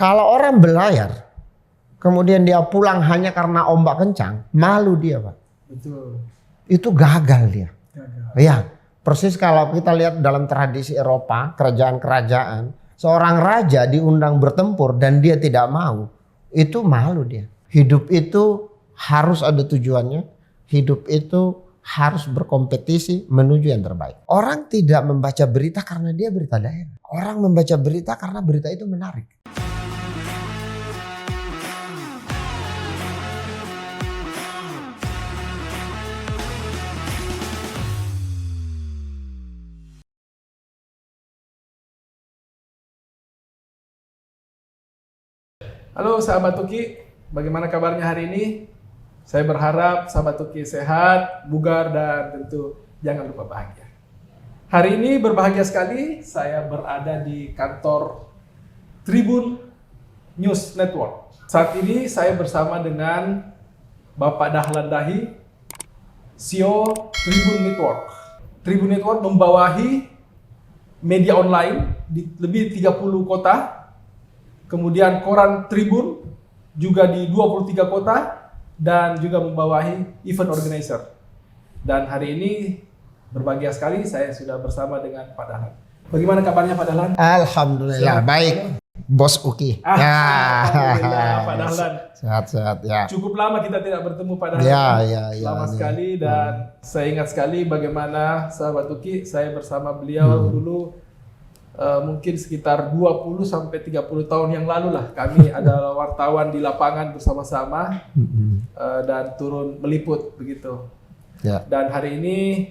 Kalau orang berlayar, kemudian dia pulang hanya karena ombak kencang, malu dia, Pak. Betul. Itu gagal dia. Gagal. Ya, persis kalau kita lihat dalam tradisi Eropa, kerajaan-kerajaan, seorang raja diundang bertempur dan dia tidak mau, itu malu dia. Hidup itu harus ada tujuannya, hidup itu harus berkompetisi menuju yang terbaik. Orang tidak membaca berita karena dia berita daerah. Orang membaca berita karena berita itu menarik. Halo sahabat Tuki, bagaimana kabarnya hari ini? Saya berharap sahabat Tuki sehat, bugar, dan tentu jangan lupa bahagia. Hari ini berbahagia sekali saya berada di kantor Tribun News Network. Saat ini saya bersama dengan Bapak Dahlan Dahi, CEO Tribun Network. Tribun Network membawahi media online di lebih 30 kota. Kemudian koran Tribun juga di 23 kota dan juga membawahi event organizer. Dan hari ini berbahagia sekali saya sudah bersama dengan Pak Dahlan. Bagaimana kabarnya Pak Dahlan? Alhamdulillah, baik. Bos Uki. Alhamdulillah Pak Dahlan. Sehat-sehat ya. Cukup lama kita tidak bertemu Pak Dahlan. Ya. Lama sekali dan saya ingat sekali bagaimana sahabat Uki, saya bersama beliau dulu mungkin sekitar 20 sampai 30 tahun yang lalu lah kami adalah wartawan di lapangan bersama-sama dan turun meliput begitu. Ya. Dan hari ini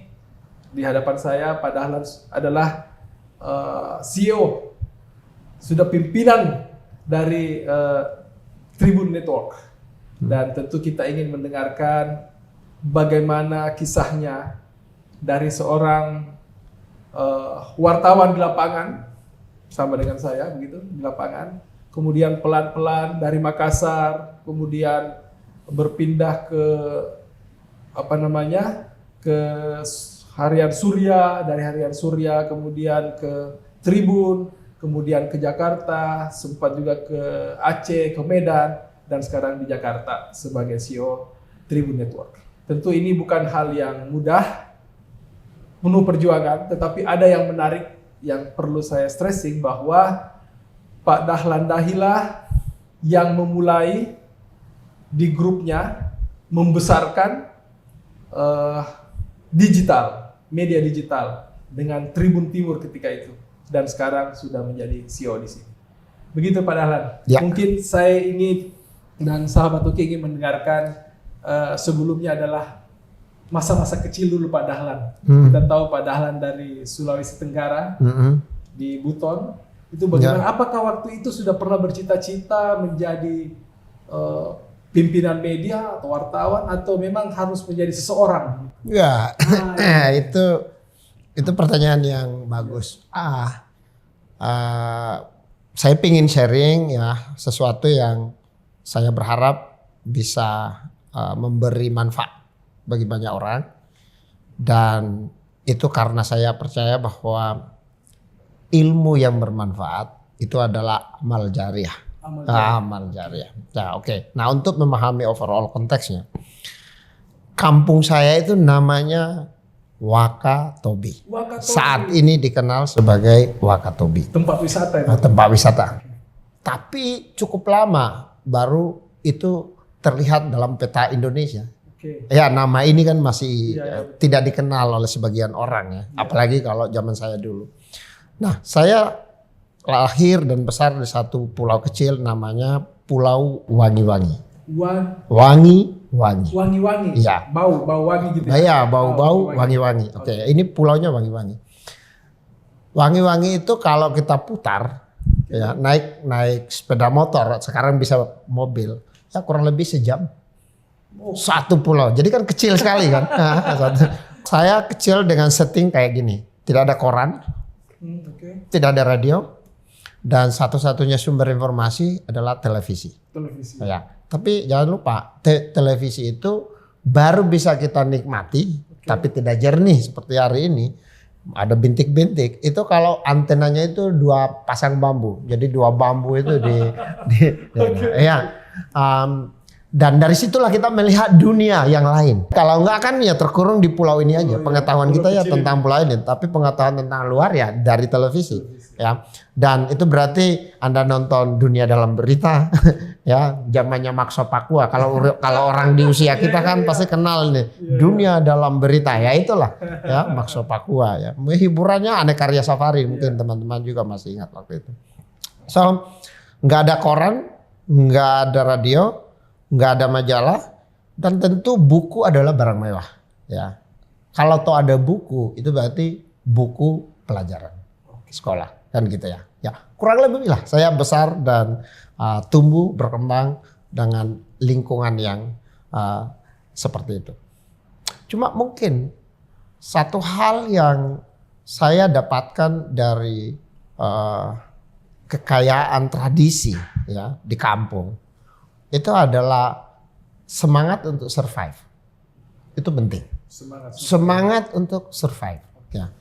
di hadapan saya Pak Dahlan adalah CEO, sudah pimpinan dari Tribun Network. Dan tentu kita ingin mendengarkan bagaimana kisahnya dari seorang wartawan di lapangan sama dengan saya begitu di lapangan, kemudian pelan-pelan dari Makassar, kemudian berpindah ke ke Harian Surya, dari Harian Surya kemudian ke Tribun, kemudian ke Jakarta, sempat juga ke Aceh, ke Medan, dan sekarang di Jakarta sebagai CEO Tribun Network. Tentu ini bukan hal yang mudah, penuh perjuangan, tetapi ada yang menarik yang perlu saya stressing bahwa Pak Dahlan Dahi lah yang memulai di grupnya membesarkan media digital dengan Tribun Timur ketika itu, dan sekarang sudah menjadi CEO di sini. Begitu Pak Dahlan. Ya. Mungkin saya ingin dan sahabat Uki ingin mendengarkan sebelumnya adalah masa-masa kecil dulu Pak Dahlan. Kita tahu Pak Dahlan dari Sulawesi Tenggara, di Buton. Itu bagaimana? Apakah waktu itu sudah pernah bercita-cita menjadi pimpinan media atau wartawan, atau memang harus menjadi seseorang? Ya, itu pertanyaan yang bagus. Saya ingin sharing ya sesuatu yang saya berharap bisa memberi manfaat bagi banyak orang, dan itu karena saya percaya bahwa ilmu yang bermanfaat itu adalah amal jariah. Amal jariah. Nah, oke. Nah, untuk memahami overall konteksnya, kampung saya itu namanya Wakatobi. Saat ini dikenal sebagai Wakatobi. Tempat wisata ya? Tempat wisata. Tapi cukup lama baru itu terlihat dalam peta Indonesia. Ya, nama ini kan masih tidak dikenal oleh sebagian orang ya. Apalagi kalau zaman saya dulu. Nah, saya lahir dan besar di satu pulau kecil namanya Pulau Wangi-Wangi. Wangi-Wangi. Wangi-wangi. Iya. Bau wangi gitu. Iya, bau-bau wangi-wangi. Oke, ini pulaunya Wangi-Wangi. Wangi-Wangi itu kalau kita putar ya, naik sepeda motor, sekarang bisa mobil, ya kurang lebih sejam. Satu pulau, jadi kan kecil sekali kan. Saya kecil dengan setting kayak gini, tidak ada koran, tidak ada radio, dan satu-satunya sumber informasi adalah televisi. Ya, tapi jangan lupa televisi itu baru bisa kita nikmati, tapi tidak jernih seperti hari ini ada bintik-bintik. Itu kalau antenanya itu 2 pasang bambu. Jadi 2 bambu itu ya. Dan dari situlah kita melihat dunia yang lain. Kalau enggak kan ya terkurung di pulau ini aja. Pengetahuan kita ya tentang pulau ini, tapi pengetahuan tentang luar ya dari televisi, ya. Dan itu berarti Anda nonton Dunia Dalam Berita, ya, zamannya Maxo Pakua. Kalau orang di usia kita kan pasti kenal nih Dunia Dalam Berita, ya itulah, ya, Maxo Pakua, ya. Hiburannya Aneka Karya Safari, mungkin teman-teman juga masih ingat waktu itu. So, nggak ada koran, nggak ada radio, nggak ada majalah, dan tentu buku adalah barang mewah, ya. Kalau toh ada buku, itu berarti buku pelajaran sekolah, kan gitu ya. Ya, kurang lebih lah. Saya besar dan tumbuh berkembang dengan lingkungan yang seperti itu. Cuma mungkin satu hal yang saya dapatkan dari kekayaan tradisi, ya, di kampung. Itu adalah semangat untuk survive. Itu penting. Semangat untuk survive. Ya.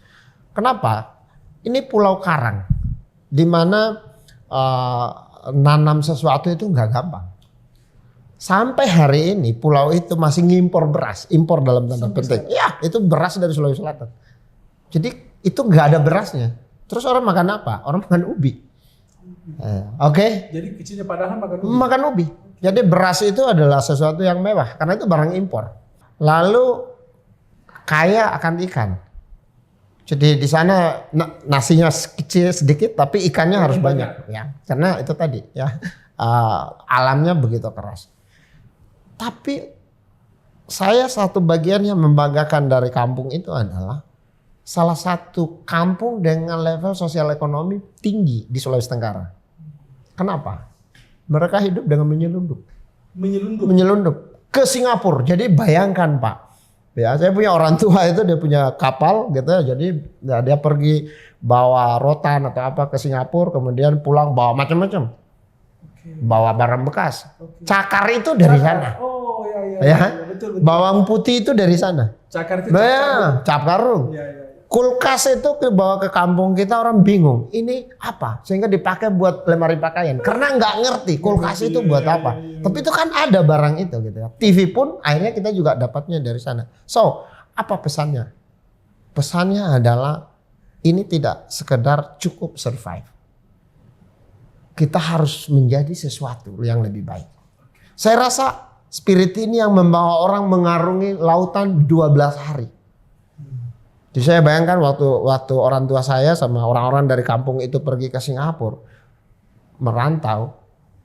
Kenapa? Ini pulau karang, di mana nanam sesuatu itu nggak gampang. Sampai hari ini pulau itu masih ngimpor beras, impor dalam tanda petik. Ya, itu beras dari Sulawesi Selatan. Jadi itu nggak ada berasnya. Terus orang makan apa? Orang makan ubi. Oke. Jadi kecilnya padahal makan ubi. Makan ubi. Jadi beras itu adalah sesuatu yang mewah karena itu barang impor. Lalu kaya akan ikan. Jadi di sana nasinya kecil sedikit tapi ikannya harus banyak, ya. Karena itu tadi, ya, alamnya begitu keras. Tapi saya satu bagian yang membanggakan dari kampung itu adalah salah satu kampung dengan level sosial ekonomi tinggi di Sulawesi Tenggara. Kenapa? Mereka hidup dengan menyelundup ke Singapura. Jadi bayangkan, Pak, ya, saya punya orang tua itu dia punya kapal gitu ya. Jadi ya, dia pergi bawa rotan atau apa ke Singapura, kemudian pulang bawa macam-macam. Bawa barang bekas. Cakar itu dari sana. Oh iya. Ya. Betul. Bawang putih itu dari sana. Cakar itu cap karung. Iya. Kulkas itu bawa ke kampung kita, orang bingung. Ini apa? Sehingga dipakai buat lemari pakaian. Karena nggak ngerti kulkas itu buat apa. Tapi itu kan ada barang itu gitu ya. TV pun akhirnya kita juga dapatnya dari sana. So, apa pesannya? Pesannya adalah ini tidak sekedar cukup survive. Kita harus menjadi sesuatu yang lebih baik. Saya rasa spirit ini yang membawa orang mengarungi lautan 12 hari. Jadi saya bayangkan waktu orang tua saya sama orang-orang dari kampung itu pergi ke Singapura, merantau,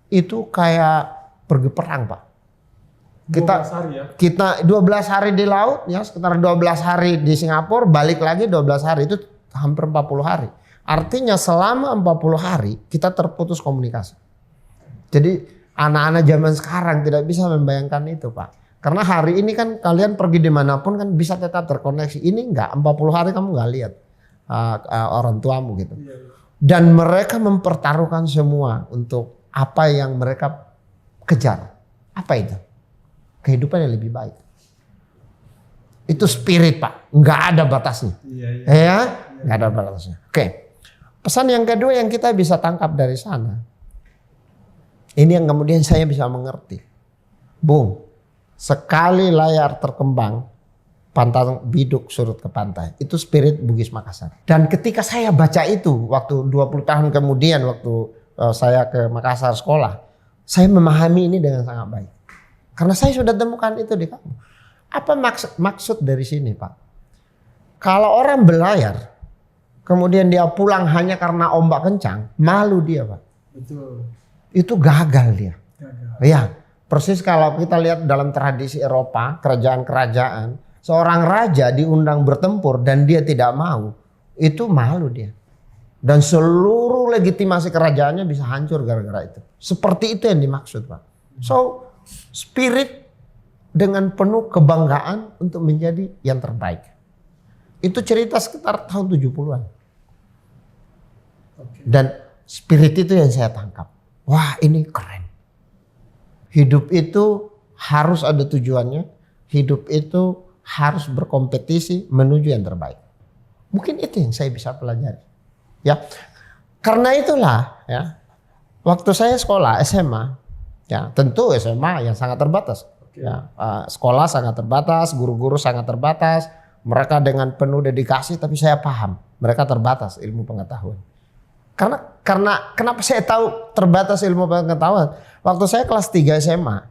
itu kayak pergi perang, Pak. Kita 12 hari di laut, ya, sekitar 12 hari di Singapura, balik lagi 12 hari, itu hampir 40 hari. Artinya selama 40 hari kita terputus komunikasi. Jadi anak-anak zaman sekarang tidak bisa membayangkan itu, Pak. Karena hari ini kan kalian pergi dimanapun kan bisa tetap terkoneksi. Ini enggak, 40 hari kamu enggak lihat orang tuamu gitu. Dan mereka mempertaruhkan semua untuk apa yang mereka kejar. Apa itu? Kehidupan yang lebih baik. Itu spirit, Pak. Enggak ada batasnya. Ya, enggak ada batasnya. Oke. Pesan yang kedua yang kita bisa tangkap dari sana. Ini yang kemudian saya bisa mengerti. Bung. Sekali layar terkembang, pantang biduk surut ke pantai. Itu spirit Bugis Makassar. Dan ketika saya baca itu, waktu 20 tahun kemudian, waktu saya ke Makassar sekolah, saya memahami ini dengan sangat baik. Karena saya sudah temukan itu di kamu. Apa maksud dari sini, Pak? Kalau orang berlayar, kemudian dia pulang hanya karena ombak kencang, malu dia, Pak. Betul. Itu gagal dia. Ya. Persis kalau kita lihat dalam tradisi Eropa, kerajaan-kerajaan, seorang raja diundang bertempur dan dia tidak mau, itu malu dia. Dan seluruh legitimasi kerajaannya bisa hancur gara-gara itu. Seperti itu yang dimaksud, Pak. So, spirit dengan penuh kebanggaan untuk menjadi yang terbaik. Itu cerita sekitar tahun 70-an. Dan spirit itu yang saya tangkap. Wah, ini keren. Hidup itu harus ada tujuannya. Hidup itu harus berkompetisi menuju yang terbaik. Mungkin itu yang saya bisa pelajari. Ya, karena itulah ya, waktu saya sekolah SMA, ya tentu SMA yang sangat terbatas. Ya, sekolah sangat terbatas, guru-guru sangat terbatas. Mereka dengan penuh dedikasi, tapi saya paham mereka terbatas ilmu pengetahuan. Karena kenapa saya tahu terbatas ilmu pengetahuan? Waktu saya kelas 3 SMA,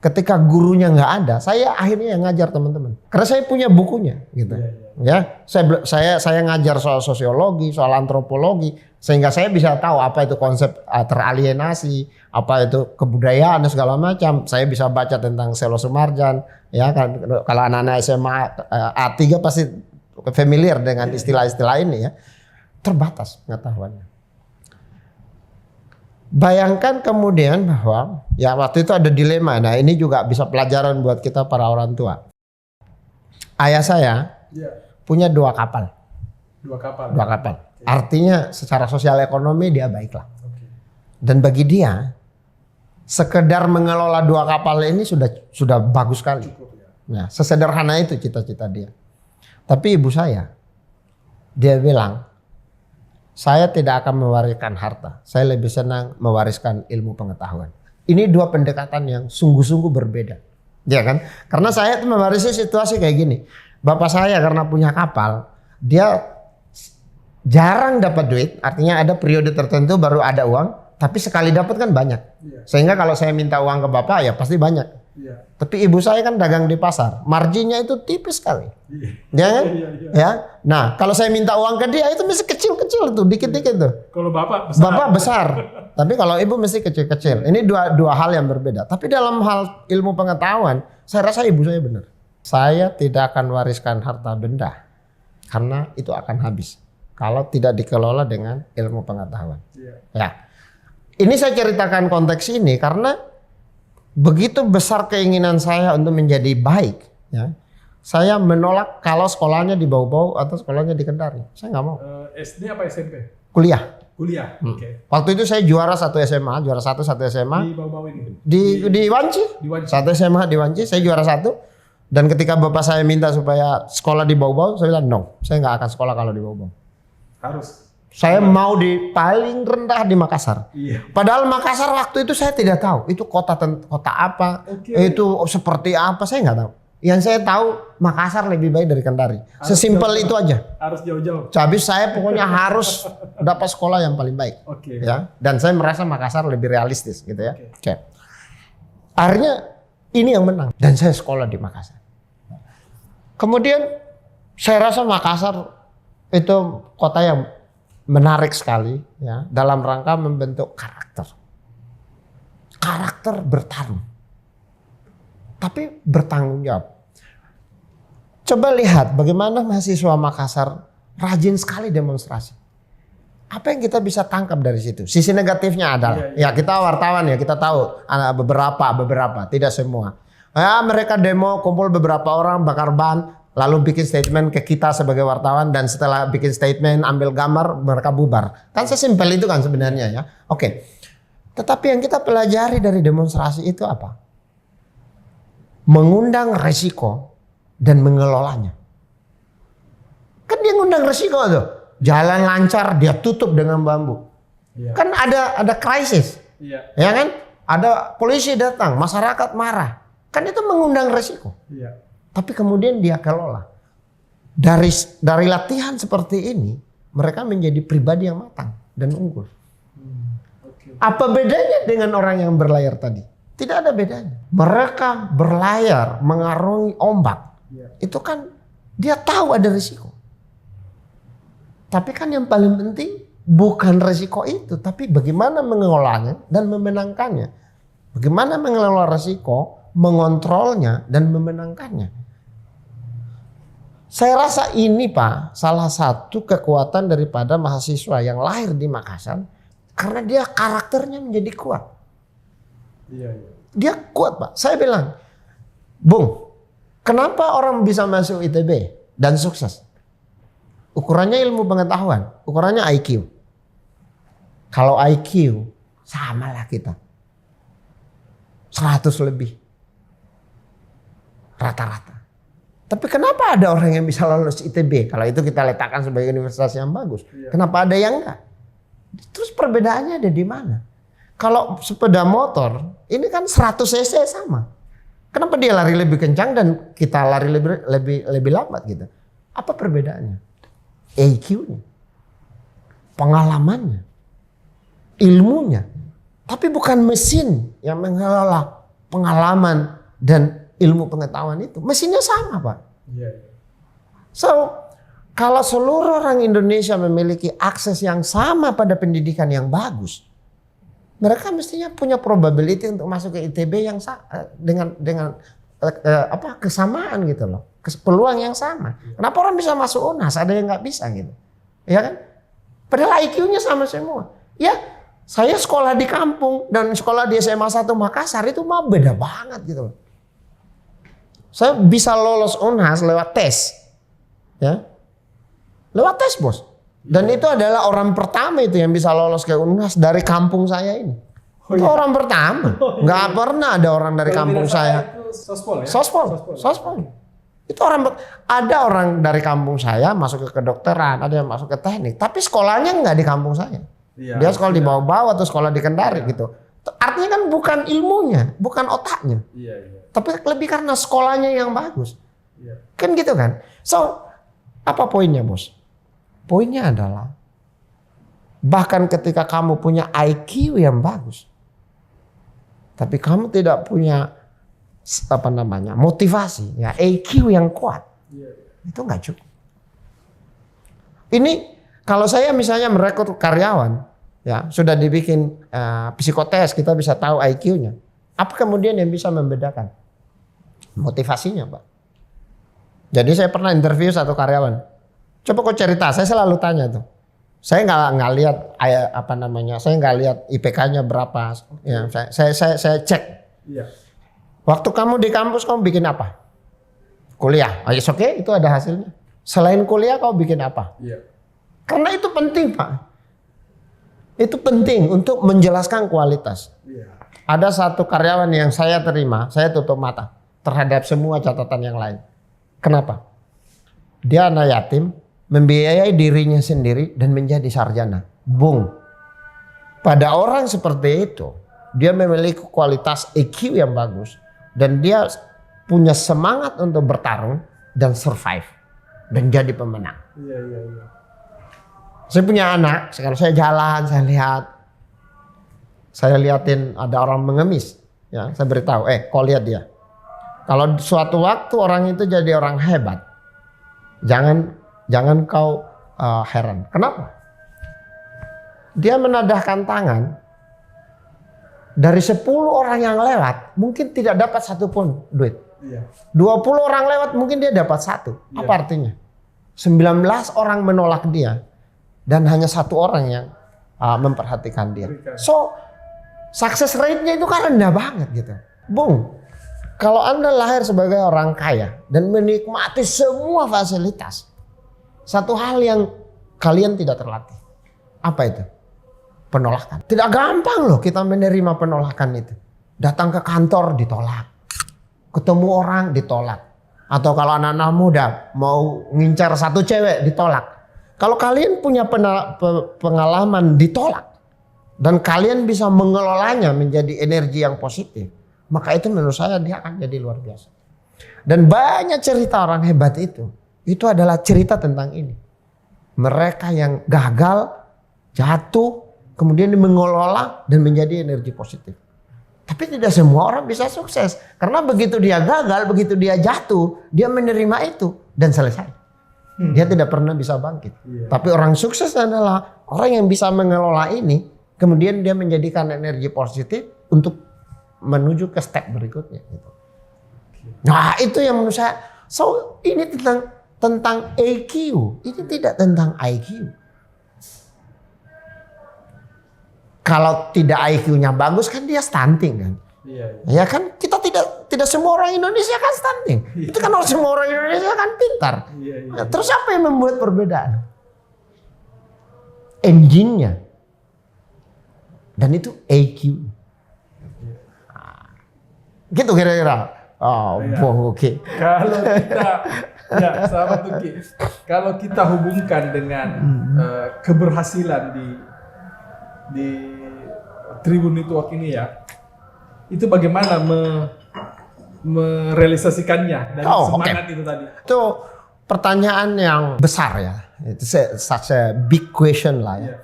ketika gurunya nggak ada, saya akhirnya yang ngajar teman-teman. Karena saya punya bukunya, gitu. Ya, saya ngajar soal sosiologi, soal antropologi, sehingga saya bisa tahu apa itu konsep teralienasi, apa itu kebudayaan dan segala macam. Saya bisa baca tentang Selo Sumarjan, ya kan. Kalau anak-anak SMA A3 pasti familiar dengan istilah-istilah ini ya. Terbatas pengetahuannya. Bayangkan kemudian bahwa ya waktu itu ada dilema. Nah, ini juga bisa pelajaran buat kita para orang tua. Ayah saya punya 2 kapal. 2 kapal. 2 kapal. Artinya secara sosial ekonomi dia baiklah. Dan bagi dia sekedar mengelola 2 kapal ini sudah bagus sekali. Nah, sesederhana itu cita-cita dia. Tapi ibu saya, dia bilang, saya tidak akan mewariskan harta. Saya lebih senang mewariskan ilmu pengetahuan. Ini 2 pendekatan yang sungguh-sungguh berbeda. Ya kan? Karena saya itu mewarisi situasi kayak gini. Bapak saya karena punya kapal, dia jarang dapat duit. Artinya ada periode tertentu baru ada uang. Tapi sekali dapat kan banyak. Sehingga kalau saya minta uang ke bapak ya pasti banyak. Tapi ibu saya kan dagang di pasar, marginnya itu tipis sekali, ya kan? Ya, nah kalau saya minta uang ke dia itu mesti kecil-kecil tuh, dikit-dikit tuh. Kalau bapak besar. Bapak besar, tapi kalau ibu mesti kecil-kecil. Ini dua hal yang berbeda. Tapi dalam hal ilmu pengetahuan, saya rasa ibu saya benar. Saya tidak akan wariskan harta benda, karena itu akan habis kalau tidak dikelola dengan ilmu pengetahuan. Ya, ini saya ceritakan konteks ini karena begitu besar keinginan saya untuk menjadi baik, ya, saya menolak kalau sekolahnya di Bau-Bau atau sekolahnya di Kendari. Saya nggak mau. SD apa SMP? Kuliah. Kuliah. Oke. Waktu itu saya juara 1 SMA, juara 1 SMA. Di Bau-Bau ini. Di Wanci. Di Wanci. 1 SMA di Wanci, saya juara 1. Dan ketika bapak saya minta supaya sekolah di Bau-Bau, saya bilang no, saya nggak akan sekolah kalau di Bau-Bau. Harus. Saya mau di paling rendah di Makassar. Padahal Makassar waktu itu saya tidak tahu itu kota apa, itu seperti apa, saya nggak tahu. Yang saya tahu Makassar lebih baik dari Kendari. Sesimpel itu aja. Harus jauh-jauh. Habis saya pokoknya harus dapat sekolah yang paling baik. Ya. Dan saya merasa Makassar lebih realistis gitu ya. Oke. Akhirnya ini yang menang dan saya sekolah di Makassar. Kemudian saya rasa Makassar itu kota yang menarik sekali ya dalam rangka membentuk karakter. Karakter bertarung. Tapi bertanggung jawab. Coba lihat bagaimana mahasiswa Makassar rajin sekali demonstrasi. Apa yang kita bisa tangkap dari situ? Sisi negatifnya adalah ya kita wartawan ya kita tahu beberapa tidak semua. Ya mereka demo kumpul beberapa orang bakar ban. Lalu bikin statement ke kita sebagai wartawan dan setelah bikin statement ambil gambar mereka bubar. Kan sesimpel itu kan sebenarnya ya. Oke. Tetapi yang kita pelajari dari demonstrasi itu apa? Mengundang resiko dan mengelolanya. Kan dia ngundang resiko tuh. Jalan lancar dia tutup dengan bambu. Kan ada krisis. Ya kan? Ada polisi datang, masyarakat marah. Kan itu mengundang resiko. Tapi kemudian dia kelola. Dari latihan seperti ini, mereka menjadi pribadi yang matang dan unggul. Apa bedanya dengan orang yang berlayar tadi? Tidak ada bedanya. Mereka berlayar mengarungi ombak. Itu kan dia tahu ada risiko. Tapi kan yang paling penting bukan risiko itu, tapi bagaimana mengelolanya dan memenangkannya. Bagaimana mengelola risiko, mengontrolnya dan memenangkannya. Saya rasa ini Pak salah satu kekuatan daripada mahasiswa yang lahir di Makassar karena dia karakternya menjadi kuat. Dia kuat Pak. Saya bilang, Bung, kenapa orang bisa masuk ITB dan sukses? Ukurannya ilmu pengetahuan, ukurannya IQ. Kalau IQ samalah kita. 100 lebih. Rata-rata. Tapi kenapa ada orang yang bisa lolos ITB? Kalau itu kita letakkan sebagai universitas yang bagus. Kenapa ada yang enggak? Terus perbedaannya ada di mana? Kalau sepeda motor, ini kan 100 cc sama. Kenapa dia lari lebih kencang dan kita lari lebih lambat gitu? Apa perbedaannya? EQ-nya, pengalamannya, ilmunya. Tapi bukan mesin yang mengelola pengalaman dan ilmu pengetahuan itu. Mesinnya sama, Pak. So, kalau seluruh orang Indonesia memiliki akses yang sama pada pendidikan yang bagus, mereka mestinya punya probability untuk masuk ke ITB yang dengan kesamaan gitu loh, peluang yang sama. Kenapa orang bisa masuk UNAS, ada yang nggak bisa gitu, ya kan? Padahal IQ-nya sama semua. Ya, saya sekolah di kampung dan sekolah di SMA 1 Makassar itu mah beda banget gitu loh. Saya bisa lolos UNAS lewat tes, ya, lewat tes bos. Dan itu adalah orang pertama itu yang bisa lolos ke UNAS dari kampung saya ini. Itu orang pertama. Nggak pernah ada orang dari kampung saya. Itu sospol ya? Sospol. Itu ada orang dari kampung saya masuk ke kedokteran, ada yang masuk ke teknik. Tapi sekolahnya nggak di kampung saya. Dia sekolah di bawah-bawah atau sekolah di Kendari gitu. Artinya kan bukan ilmunya, bukan otaknya. Tapi lebih karena sekolahnya yang bagus. Kan gitu kan. So, apa poinnya bos? Poinnya adalah bahkan ketika kamu punya IQ yang bagus, tapi kamu tidak punya motivasi, ya EQ yang kuat, itu nggak cukup. Ini kalau saya misalnya merekrut karyawan, ya sudah dibikin psikotes, kita bisa tahu IQ-nya. Apa kemudian yang bisa membedakan? Motivasinya, Pak. Jadi saya pernah interview satu karyawan. Coba kau cerita, saya selalu tanya tuh. Saya nggak lihat saya nggak lihat IPK-nya berapa. Ya, saya cek. Waktu kamu di kampus kamu bikin apa? Kuliah. Oh, yes, oke, itu ada hasilnya. Selain kuliah kau bikin apa? Karena itu penting, Pak. Itu penting untuk menjelaskan kualitas. Ada satu karyawan yang saya terima, saya tutup mata terhadap semua catatan yang lain. Kenapa? Dia anak yatim, membiayai dirinya sendiri dan menjadi sarjana. Bung. Pada orang seperti itu, dia memiliki kualitas EQ yang bagus dan dia punya semangat untuk bertarung dan survive dan jadi pemenang. Saya punya anak, kalau saya jalan, saya liatin ada orang mengemis, ya, saya beritahu, kau lihat dia. Kalau suatu waktu orang itu jadi orang hebat, jangan kau heran. Kenapa? Dia menadahkan tangan. Dari 10 orang yang lewat, mungkin tidak dapat satupun duit. 20 orang lewat, mungkin dia dapat 1. Apa artinya? 19 orang menolak dia. Dan hanya 1 orang yang memperhatikan dia. So, success rate-nya itu kan rendah banget gitu. Bung, kalau Anda lahir sebagai orang kaya dan menikmati semua fasilitas, satu hal yang kalian tidak terlatih. Apa itu? Penolakan. Tidak gampang loh kita menerima penolakan itu. Datang ke kantor ditolak. Ketemu orang ditolak. Atau kalau anak-anak muda mau ngincar satu cewek ditolak. Kalau kalian punya pengalaman ditolak dan kalian bisa mengelolanya menjadi energi yang positif, maka itu menurut saya dia akan jadi luar biasa. Dan banyak cerita orang hebat itu adalah cerita tentang ini. Mereka yang gagal, jatuh, kemudian mengelola dan menjadi energi positif. Tapi tidak semua orang bisa sukses. Karena begitu dia gagal, begitu dia jatuh, dia menerima itu dan selesai. Dia tidak pernah bisa bangkit. Tapi orang sukses adalah orang yang bisa mengelola ini, kemudian dia menjadikan energi positif untuk menuju ke step berikutnya. Nah itu yang menurut saya. So ini tentang EQ, ini tidak tentang IQ. Kalau tidak IQ-nya bagus kan dia stunting kan. Ya kan kita tidak semua orang Indonesia kan stunting. Itu kan semua orang Indonesia kan pintar. Nah, terus apa yang membuat perbedaan? Engine-nya. Dan itu EQ. Nah, gitu kira-kira. Oh, Ya. oke. Kalau kita, ya sahabat Tuki, kalau kita hubungkan dengan keberhasilan di Tribun Network ini ya, itu bagaimana merealisasikannya dari semangat itu tadi? Itu pertanyaan yang besar ya. Itu such a big question lah ya. Ya.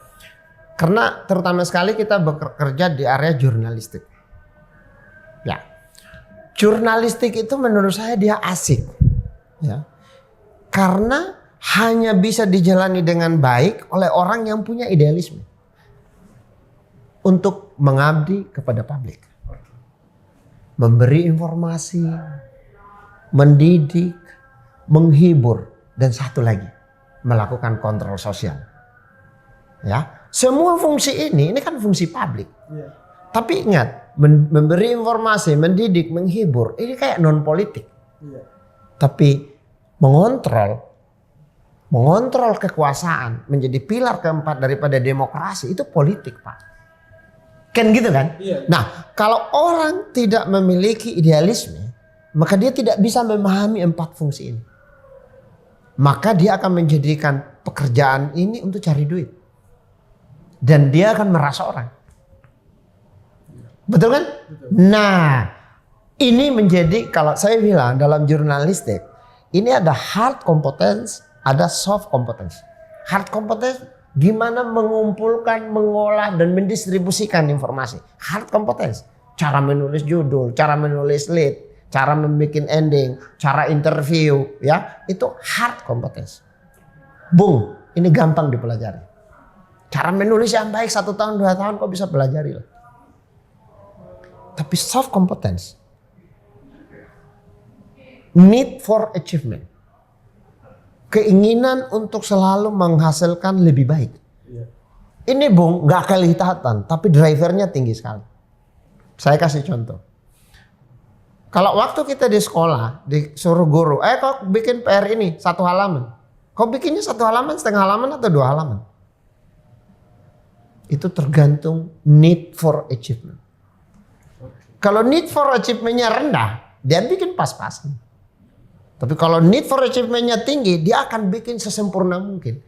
Karena terutama sekali kita bekerja di area jurnalistik. Ya. Jurnalistik itu menurut saya dia asik. Ya. Karena hanya bisa dijalani dengan baik oleh orang yang punya idealisme. Untuk mengabdi kepada publik. Memberi informasi, mendidik, menghibur, dan satu lagi, melakukan kontrol sosial. Ya, semua fungsi ini kan fungsi publik. Ya. Tapi ingat, memberi informasi, mendidik, menghibur, ini kayak non politik. Ya. Tapi mengontrol kekuasaan menjadi pilar keempat daripada demokrasi itu politik, Pak. Kan gitu kan? Iya. Nah, kalau orang tidak memiliki idealisme, maka dia tidak bisa memahami 4 fungsi ini. Maka dia akan menjadikan pekerjaan ini untuk cari duit. Dan dia akan merasa orang. Betul kan? Betul. Nah, ini menjadi, kalau saya bilang dalam jurnalistik, ini ada hard competence, ada soft competence. Hard competence gimana mengumpulkan, mengolah, dan mendistribusikan informasi. Hard competence. Cara menulis judul, cara menulis lead, cara membuat ending, cara interview, ya itu hard competence. Bung, ini gampang dipelajari. Cara menulis yang baik 1 tahun, 2 tahun kok bisa pelajari lah. Tapi soft competence, need for achievement. Keinginan untuk selalu menghasilkan lebih baik. Ya. Ini Bung gak kelihatan, tapi drivernya tinggi sekali. Saya kasih contoh. Kalau waktu kita di sekolah disuruh guru, kau bikin PR ini 1 halaman. Kau bikinnya 1 halaman, setengah halaman atau 2 halaman? Itu tergantung need for achievement. Kalau need for achievementnya rendah, dia bikin pas-pasan. Tapi kalau need for achievementnya tinggi, dia akan bikin sesempurna mungkin.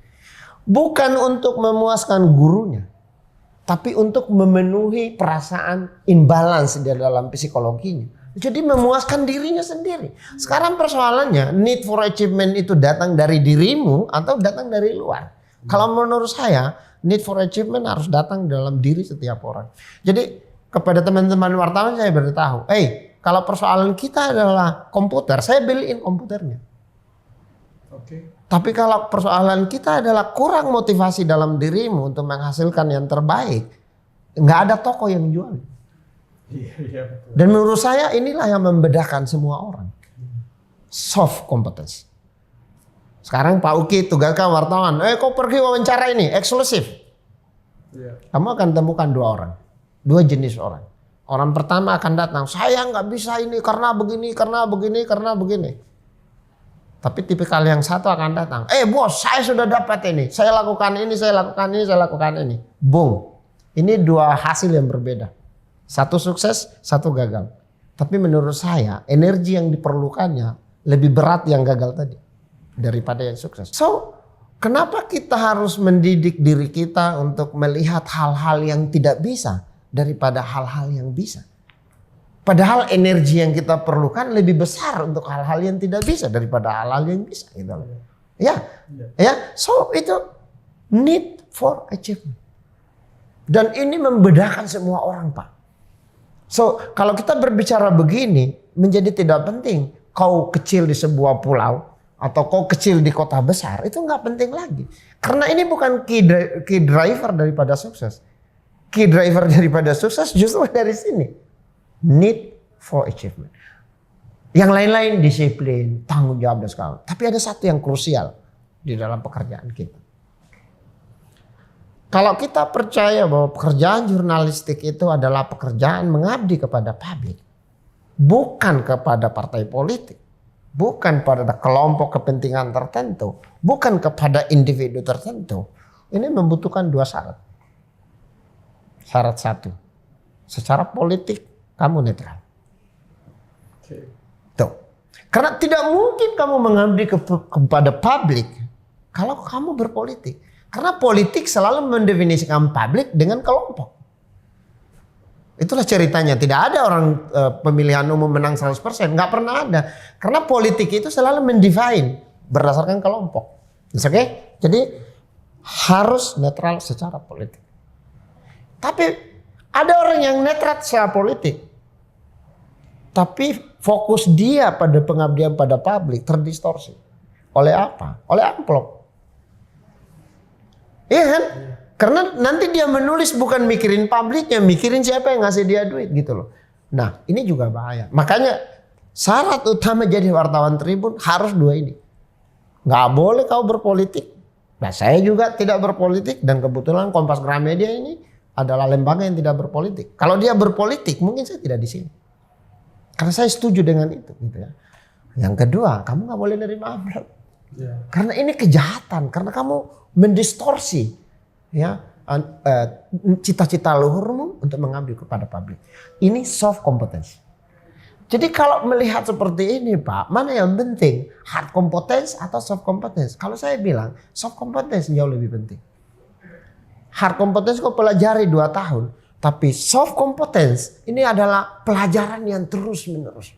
Bukan untuk memuaskan gurunya, tapi untuk memenuhi perasaan imbalance di dalam psikologinya. Jadi memuaskan dirinya sendiri. Sekarang persoalannya, need for achievement itu datang dari dirimu atau datang dari luar. Kalau menurut saya, need for achievement harus datang dalam diri setiap orang. Jadi kepada teman-teman wartawan saya beritahu, kalau persoalan kita adalah komputer, saya beliin komputernya. Oke. Tapi kalau persoalan kita adalah kurang motivasi dalam dirimu untuk menghasilkan yang terbaik, nggak ada toko yang jual. Iya, betul. Dan menurut saya inilah yang membedakan semua orang. Soft competence. Sekarang Pak Uki tugaskan wartawan, kau pergi wawancara ini, eksklusif. Iya. Kamu akan temukan 2 orang, 2 jenis orang. Orang pertama akan datang, saya nggak bisa ini karena begini, karena begini, karena begini. Tapi tipikal yang satu akan datang, bos saya sudah dapat ini, saya lakukan ini, saya lakukan ini, saya lakukan ini. Boom. Ini 2 hasil yang berbeda. Satu sukses, satu gagal. Tapi menurut saya energi yang diperlukannya lebih berat yang gagal tadi daripada yang sukses. So, kenapa kita harus mendidik diri kita untuk melihat hal-hal yang tidak bisa daripada hal-hal yang bisa. Padahal energi yang kita perlukan lebih besar untuk hal-hal yang tidak bisa daripada hal-hal yang bisa. Gitu. Ya. So itu need for achievement. Dan ini membedakan semua orang, Pak. So kalau kita berbicara begini menjadi tidak penting. Kau kecil di sebuah pulau atau kau kecil di kota besar itu nggak penting lagi. Karena ini bukan key driver daripada sukses. Key driver daripada sukses justru dari sini. Need for achievement. Yang lain-lain disiplin, tanggung jawab dan segala. Tapi ada satu yang krusial di dalam pekerjaan kita. Kalau kita percaya bahwa pekerjaan jurnalistik itu adalah pekerjaan mengabdi kepada publik. Bukan kepada partai politik. Bukan pada kelompok kepentingan tertentu. Bukan kepada individu tertentu. Ini membutuhkan 2 syarat. Syarat 1, secara politik kamu netral. Oke. Karena tidak mungkin kamu mengabdi kepada publik kalau kamu berpolitik. Karena politik selalu mendefinisikan publik dengan kelompok. Itulah ceritanya. Tidak ada orang pemilihan umum menang 100%. Nggak pernah ada. Karena politik itu selalu mendefine berdasarkan kelompok. Oke? Jadi harus netral secara politik. Tapi ada orang yang netral secara politik. Tapi fokus dia pada pengabdian pada publik terdistorsi. Oleh apa? Oleh amplop. Iya kan? Karena nanti dia menulis bukan mikirin publiknya, mikirin siapa yang ngasih dia duit gitu loh. Nah ini juga bahaya. Makanya syarat utama jadi wartawan Tribun harus dua ini. Nggak boleh kau berpolitik. Nah saya juga tidak berpolitik dan kebetulan Kompas Gramedia ini adalah lembaga yang tidak berpolitik. Kalau dia berpolitik mungkin saya tidak di sini. Karena saya setuju dengan itu. Gitu ya. Yang kedua, kamu nggak boleh nerima amplop. Yeah. Karena ini kejahatan. Karena kamu mendistorsi ya cita-cita luhurmu untuk mengabdi kepada publik. Ini soft competence. Jadi kalau melihat seperti ini Pak, mana yang penting? Hard competence atau soft competence? Kalau saya bilang soft competence jauh lebih penting. Hard competence kau pelajari 2 tahun. Tapi soft competence ini adalah pelajaran yang terus menerus.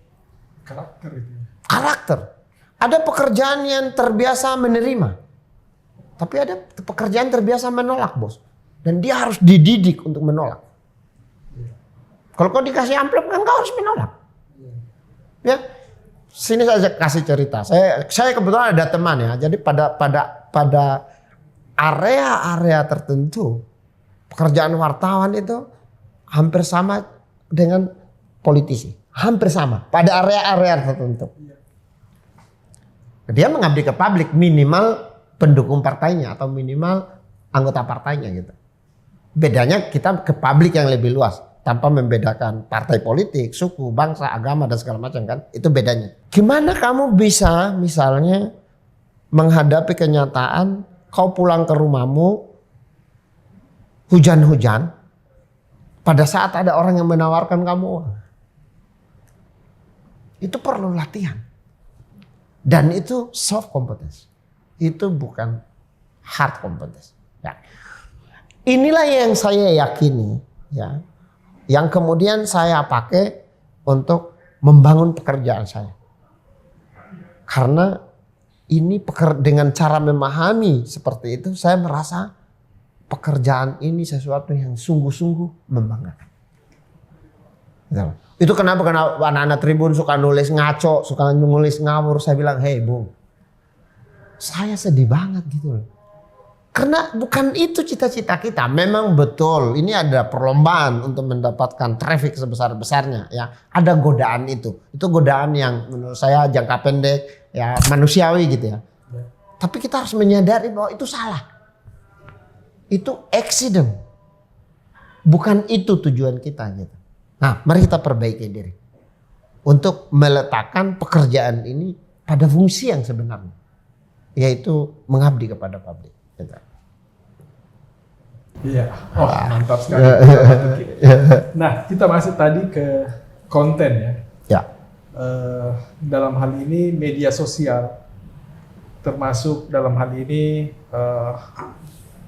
Karakter itu. Karakter. Ada pekerjaan yang terbiasa menerima. Tapi ada pekerjaan terbiasa menolak bos. Dan dia harus dididik untuk menolak. Kalau kau dikasih amplop kan kau harus menolak. Ya, sini saya kasih cerita. Saya kebetulan ada teman ya. Jadi pada area-area tertentu pekerjaan wartawan itu hampir sama dengan politisi. Hampir sama pada area-area tertentu. Dia mengabdi ke publik minimal pendukung partainya atau minimal anggota partainya gitu. Bedanya kita ke publik yang lebih luas tanpa membedakan partai politik, suku, bangsa, agama dan segala macam kan. Itu bedanya. Gimana kamu bisa misalnya menghadapi kenyataan kau pulang ke rumahmu hujan-hujan pada saat ada orang yang menawarkan kamu uang. Itu perlu latihan. Dan itu soft competence. Itu bukan hard competence. Ya. Inilah yang saya yakini, ya, yang kemudian saya pakai untuk membangun pekerjaan saya. Karena ini dengan cara memahami seperti itu, saya merasa pekerjaan ini sesuatu yang sungguh-sungguh membanggakan. Itu kenapa anak-anak Tribun suka nulis ngaco, suka nulis ngawur. Saya bilang, hey Bung, saya sedih banget gitu loh. Karena bukan itu cita-cita kita. Memang betul ini ada perlombaan untuk mendapatkan traffic sebesar-besarnya. Ya, ada godaan itu. Itu godaan yang menurut saya jangka pendek, ya manusiawi gitu ya. Tapi kita harus menyadari bahwa itu salah. Itu accident. Bukan itu tujuan kita gitu. Nah, mari kita perbaiki diri untuk meletakkan pekerjaan ini pada fungsi yang sebenarnya, yaitu mengabdi kepada publik. Iya, mantap sekali. Nah, kita masuk tadi ke konten ya. Ya. Dalam hal ini media sosial, termasuk dalam hal ini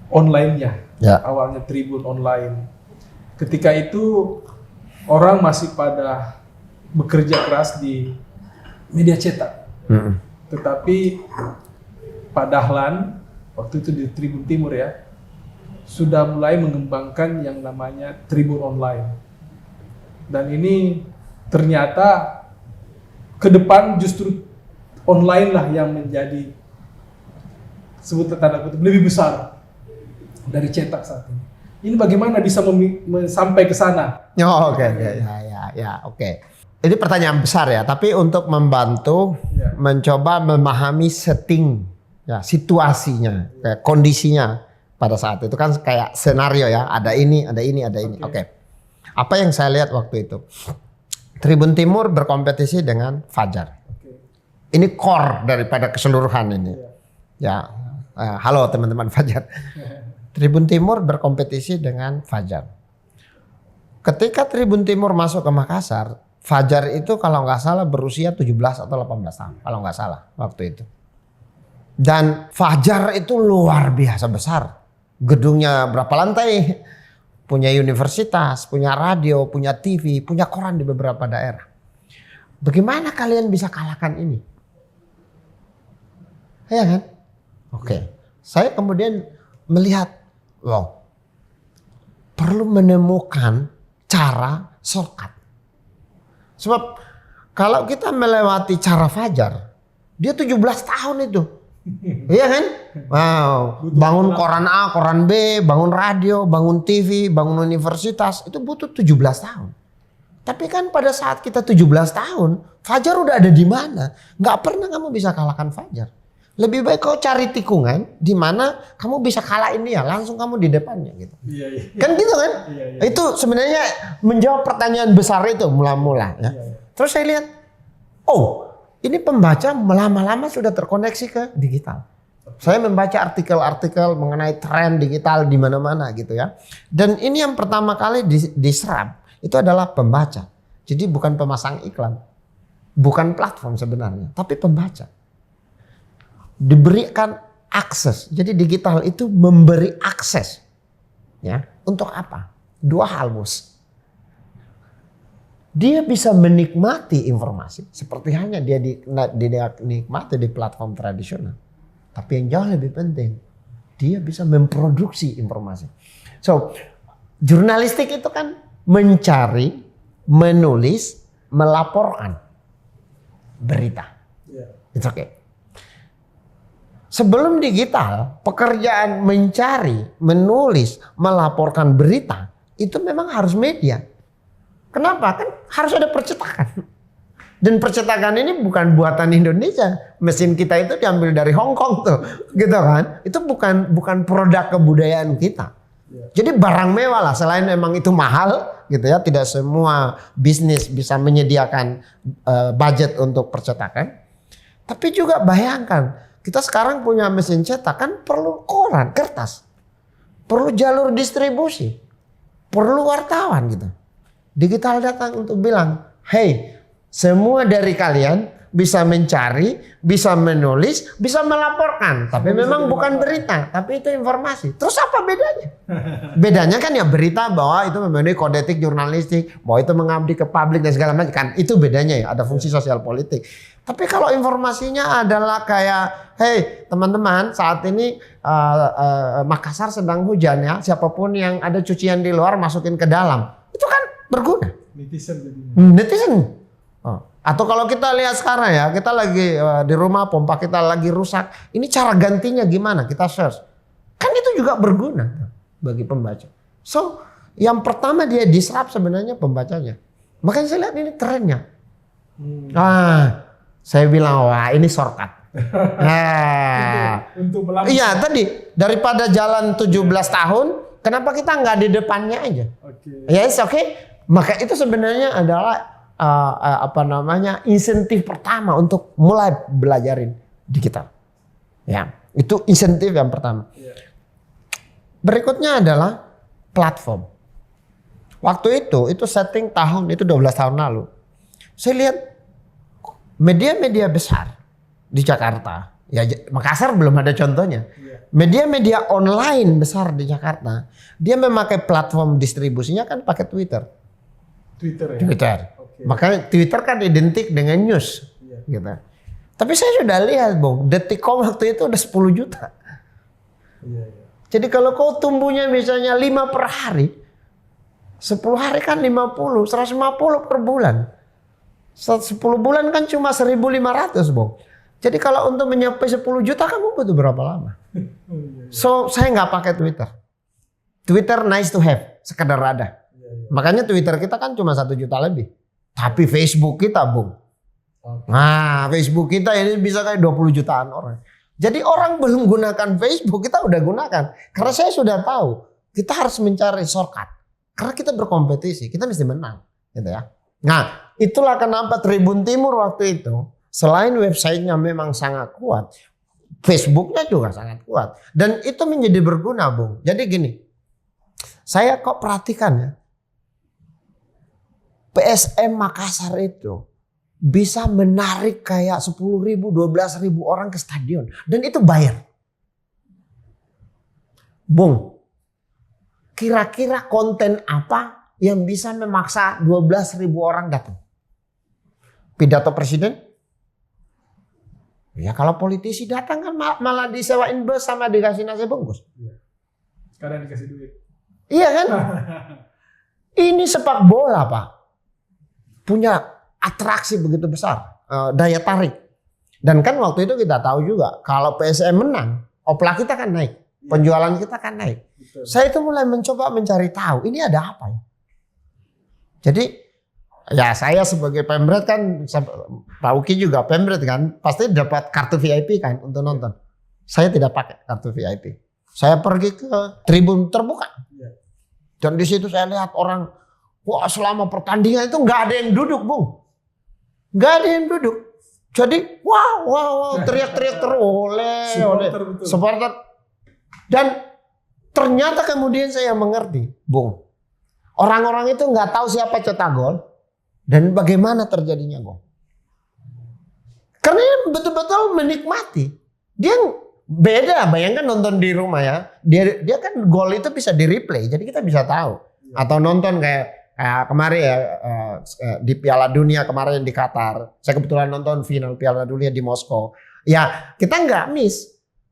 online-nya. Ya. Awalnya Tribun online. Ketika itu orang masih pada bekerja keras di media cetak. Tetapi Pak Dahlan waktu itu di Tribun Timur ya, sudah mulai mengembangkan yang namanya Tribun Online. Dan ini ternyata ke depan justru online lah yang menjadi sebut tanda kutip lebih besar dari cetak saat ini. Ini bagaimana bisa sampai ke sana? Oh, oke. Oke. Ini pertanyaan besar ya, tapi untuk membantu mencoba memahami setting ya, situasinya, kayak kondisinya pada saat itu kan kayak senario ya, ada ini. Oke. Apa yang saya lihat waktu itu? Tribun Timur berkompetisi dengan Fajar. Ini core daripada keseluruhan ini. Ya, halo teman-teman Fajar. Tribun Timur berkompetisi dengan Fajar. Ketika Tribun Timur masuk ke Makassar, Fajar itu kalau nggak salah berusia 17 atau 18 tahun. Kalau nggak salah waktu itu. Dan Fajar itu luar biasa besar. Gedungnya berapa lantai? Punya universitas, punya radio, punya TV, punya koran di beberapa daerah. Bagaimana kalian bisa kalahkan ini? Ya kan? Oke. Saya kemudian melihat, wow, perlu menemukan cara shortcut. Sebab kalau kita melewati cara Fajar, dia 17 tahun itu. Iya kan? Wow, bangun koran A, koran B, bangun radio, bangun TV, bangun universitas, itu butuh 17 tahun. Tapi kan pada saat kita 17 tahun, Fajar udah ada di mana? Nggak pernah kamu bisa kalahkan Fajar. Lebih baik kau cari tikungan di mana kamu bisa kalahin dia, langsung kamu di depannya gitu. Iya. Kan gitu kan? Iya. Itu sebenarnya menjawab pertanyaan besar itu mula-mula ya. Iya. Terus saya lihat, oh, ini pembaca lama-lama sudah terkoneksi ke digital. Saya membaca artikel-artikel mengenai tren digital di mana-mana gitu ya. Dan ini yang pertama kali diserap itu adalah pembaca. Jadi bukan pemasang iklan, bukan platform sebenarnya, tapi pembaca. Diberikan akses. Jadi digital itu memberi akses. Ya, untuk apa? Dua hal, Bos. Dia bisa menikmati informasi seperti hanya dia dinikmati di platform tradisional. Tapi yang jauh lebih penting, dia bisa memproduksi informasi. So, jurnalistik itu kan mencari, menulis, melaporkan berita. It's okay. Sebelum digital, pekerjaan mencari, menulis, melaporkan berita itu memang harus media. Kenapa? Kan harus ada percetakan. Dan percetakan ini bukan buatan Indonesia. Mesin kita itu diambil dari Hong Kong tuh, gitu kan? Itu bukan produk kebudayaan kita. Jadi barang mewah lah. Selain memang itu mahal, gitu ya. Tidak semua bisnis bisa menyediakan budget untuk percetakan. Tapi juga bayangkan, kita sekarang punya mesin cetak kan perlu koran, kertas, perlu jalur distribusi, perlu wartawan gitu. Digital datang untuk bilang, hey, semua dari kalian bisa mencari, bisa menulis, bisa melaporkan. Tapi memang bukan berita, tapi itu informasi. Terus apa bedanya? Bedanya kan ya berita bahwa itu memenuhi kode etik jurnalistik, bahwa itu mengabdi ke publik dan segala macam. Kan itu bedanya ya, ada fungsi sosial politik. Tapi kalau informasinya adalah kayak, hey teman-teman saat ini Makassar sedang hujan ya, siapapun yang ada cucian di luar masukin ke dalam. Itu kan berguna. Netizen. Oh. Atau kalau kita lihat sekarang ya, kita lagi di rumah, pompa kita lagi rusak. Ini cara gantinya gimana? Kita search. Kan itu juga berguna bagi pembaca. So, yang pertama dia diserap sebenarnya pembacanya. Makanya saya lihat ini trennya. Saya bilang, wah ini shortcut. Iya tadi, daripada jalan 17 tahun, kenapa kita nggak di depannya aja? Yes, oke. Maka itu sebenarnya adalah insentif pertama untuk mulai belajarin digital. Ya, itu insentif yang pertama. Berikutnya adalah platform. Waktu itu setting tahun itu 12 tahun lalu. Saya lihat media-media besar di Jakarta, ya Makassar belum ada contohnya. Media-media online besar di Jakarta, dia memakai platform distribusinya kan pakai Twitter. Twitter. Makanya Twitter kan identik dengan news, gitu. Tapi saya sudah lihat, Bung, Detikcom waktu itu udah 10 juta. Jadi kalau kau tumbuhnya misalnya 5 per hari, 10 hari kan 50, 150 per bulan. 10 bulan kan cuma 1.500, Bung. Jadi kalau untuk mencapai 10 juta kamu butuh berapa lama? So saya nggak pakai Twitter. Twitter nice to have, sekedar ada. Makanya Twitter kita kan cuma 1 juta lebih. Tapi Facebook kita, Bung. Nah, Facebook kita ini bisa kayak 20 jutaan orang. Jadi orang belum gunakan Facebook, kita udah gunakan. Karena saya sudah tahu, kita harus mencari shortcut. Karena kita berkompetisi, kita mesti menang. Gitu ya. Nah, itulah kenapa Tribun Timur waktu itu, selain websitenya memang sangat kuat, Facebooknya juga sangat kuat. Dan itu menjadi berguna, Bung. Jadi gini, saya kok perhatikan ya, PSM Makassar itu bisa menarik kayak 10.000, 12.000 orang ke stadion. Dan itu bayar. Bung, kira-kira konten apa yang bisa memaksa 12.000 orang datang? Pidato presiden? Ya kalau politisi datang kan malah disewain bus sama dikasih nasi bungkus. Sekarang dikasih duit. Iya kan? Ini sepak bola Pak. Punya atraksi begitu besar. Daya tarik. Dan kan waktu itu kita tahu juga. Kalau PSM menang, opla kita kan naik. Penjualan kita kan naik. Betul. Saya itu mulai mencoba mencari tahu. Ini ada apa ya? Jadi ya saya sebagai pemret kan. Pak Uki juga pemret kan. Pasti dapat kartu VIP kan untuk nonton. Saya tidak pakai kartu VIP. Saya pergi ke tribun terbuka. Dan di situ saya lihat orang. Wah selama pertandingan itu nggak ada yang duduk Bung. Nggak ada yang duduk. Jadi wow teriak-teriak terus oleh supporter. Dan ternyata kemudian saya mengerti Bung. Orang-orang itu nggak tahu siapa cetak gol. Dan bagaimana terjadinya gol. Karena betul-betul menikmati. Dia beda bayangkan nonton di rumah ya. Dia kan gol itu bisa di replay. Jadi kita bisa tahu. Atau nonton kayak kemarin ya di Piala Dunia kemarin di Qatar. Saya kebetulan nonton final Piala Dunia di Moskow. Ya kita nggak miss.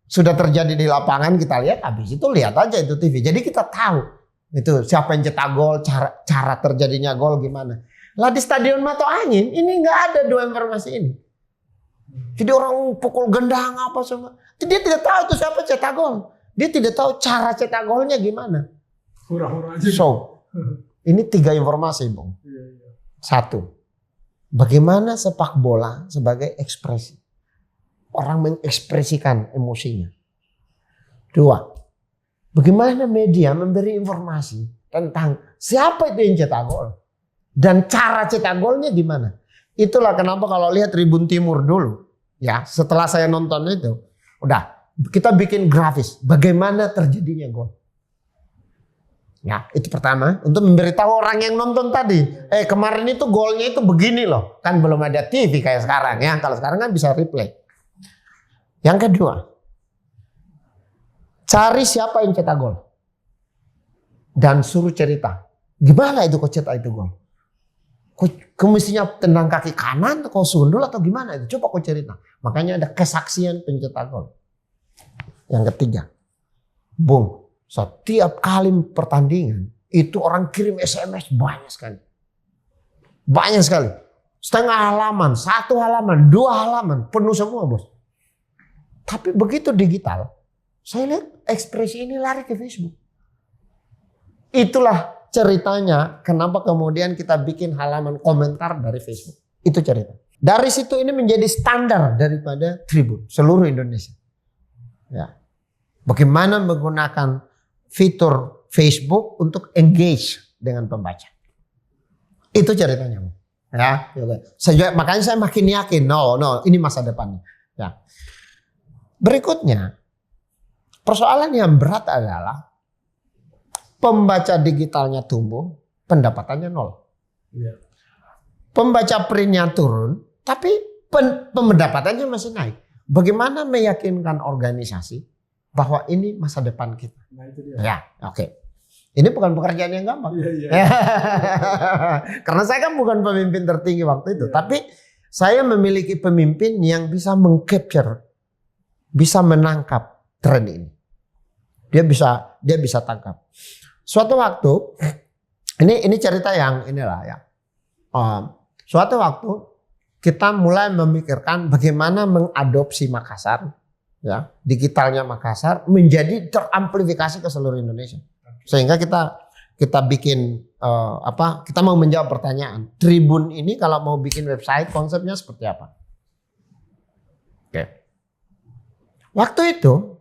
Sudah terjadi di lapangan kita lihat. Habis itu lihat aja itu TV. Jadi kita tahu itu siapa yang cetak gol, cara terjadinya gol gimana. Lah di Stadion Mato Angin ini nggak ada dua informasi ini. Jadi orang pukul gendang apa semua. Dia tidak tahu itu siapa cetak gol. Dia tidak tahu cara cetak golnya gimana. Hura-hura aja. So, ini 3 informasi, Bung. Satu, bagaimana sepak bola sebagai ekspresi. Orang mengekspresikan emosinya. 2, bagaimana media memberi informasi tentang siapa itu yang cetak gol. Dan cara cetak golnya gimana. Itulah kenapa kalau lihat Tribun Timur dulu. Ya, setelah saya nonton itu. Udah, kita bikin grafis. Bagaimana terjadinya gol. Ya, itu pertama. Untuk memberitahu orang yang nonton tadi. Kemarin itu golnya itu begini loh. Kan belum ada TV kayak sekarang ya. Kalau sekarang kan bisa replay. Yang kedua. Cari siapa yang cetak gol. Dan suruh cerita. Gimana itu kok cetak itu gol. Kok mestinya tendang kaki kanan atau kok sundul atau gimana itu. Coba kok cerita. Makanya ada kesaksian pencetak gol. Yang ketiga. Bung. Setiap kali pertandingan itu orang kirim SMS banyak sekali. Banyak sekali. Setengah halaman, 1 halaman, 2 halaman. Penuh semua bos. Tapi begitu digital. Saya lihat ekspresi ini lari ke Facebook. Itulah ceritanya kenapa kemudian kita bikin halaman komentar dari Facebook. Itu cerita. Dari situ ini menjadi standar daripada Tribun seluruh Indonesia. Ya. Bagaimana menggunakan fitur Facebook untuk engage dengan pembaca. Itu ceritanya. Ya, makanya saya makin yakin, ini masa depannya. Ya. Berikutnya, persoalan yang berat adalah pembaca digitalnya tumbuh, pendapatannya 0. Ya. Pembaca printnya turun, tapi pendapatannya masih naik. Bagaimana meyakinkan organisasi bahwa ini masa depan kita? Nah, itu dia. Ya, oke. Ini bukan pekerjaan yang gampang. Iya. Karena saya kan bukan pemimpin tertinggi waktu itu. Tapi saya memiliki pemimpin yang bisa mengcapture, bisa menangkap tren ini. Dia bisa tangkap. Suatu waktu, ini cerita yang inilah ya. Suatu waktu kita mulai memikirkan bagaimana mengadopsi Makassar. Ya, digitalnya Makassar menjadi teramplifikasi ke seluruh Indonesia. Sehingga kita bikin kita mau menjawab pertanyaan. Tribun ini kalau mau bikin website konsepnya seperti apa? Oke. Waktu itu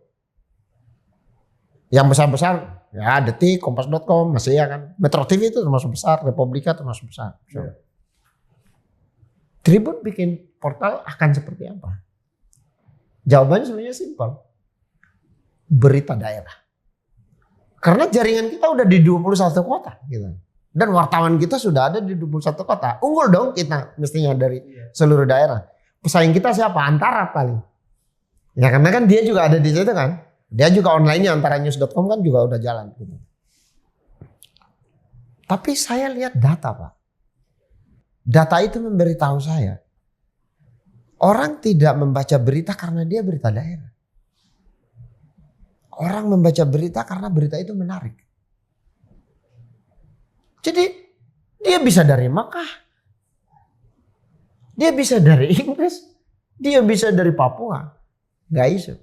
yang besar-besar ya Detik, Kompas.com masih ya kan. Metro TV itu termasuk besar, Republika termasuk besar. So, Tribun bikin portal akan seperti apa? Jawabannya sebenarnya simpel. Berita daerah. Karena jaringan kita udah di 21 kota. Gitu. Dan wartawan kita sudah ada di 21 kota. Unggul dong kita mestinya dari seluruh daerah. Pesaing kita siapa? Antara paling. Ya karena kan dia juga ada di situ kan. Dia juga online-nya antaranews.com kan juga udah jalan. Gitu. Tapi saya lihat data Pak. Data itu memberitahu saya. Orang tidak membaca berita karena dia berita daerah. Orang membaca berita karena berita itu menarik. Jadi dia bisa dari Makkah. Dia bisa dari Inggris. Dia bisa dari Papua. Gak isu.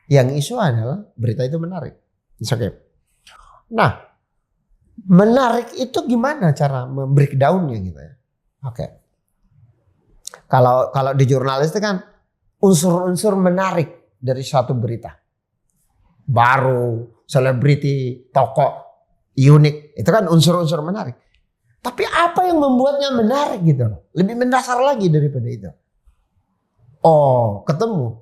Yang isu adalah berita itu menarik. It's okay. Nah, menarik itu gimana cara membreakdown-nya gitu ya. Oke. Kalau di jurnalis itu kan unsur-unsur menarik dari suatu berita. Baru, selebriti, tokoh, unik. Itu kan unsur-unsur menarik. Tapi apa yang membuatnya menarik gitu loh. Lebih mendasar lagi daripada itu. Oh, ketemu.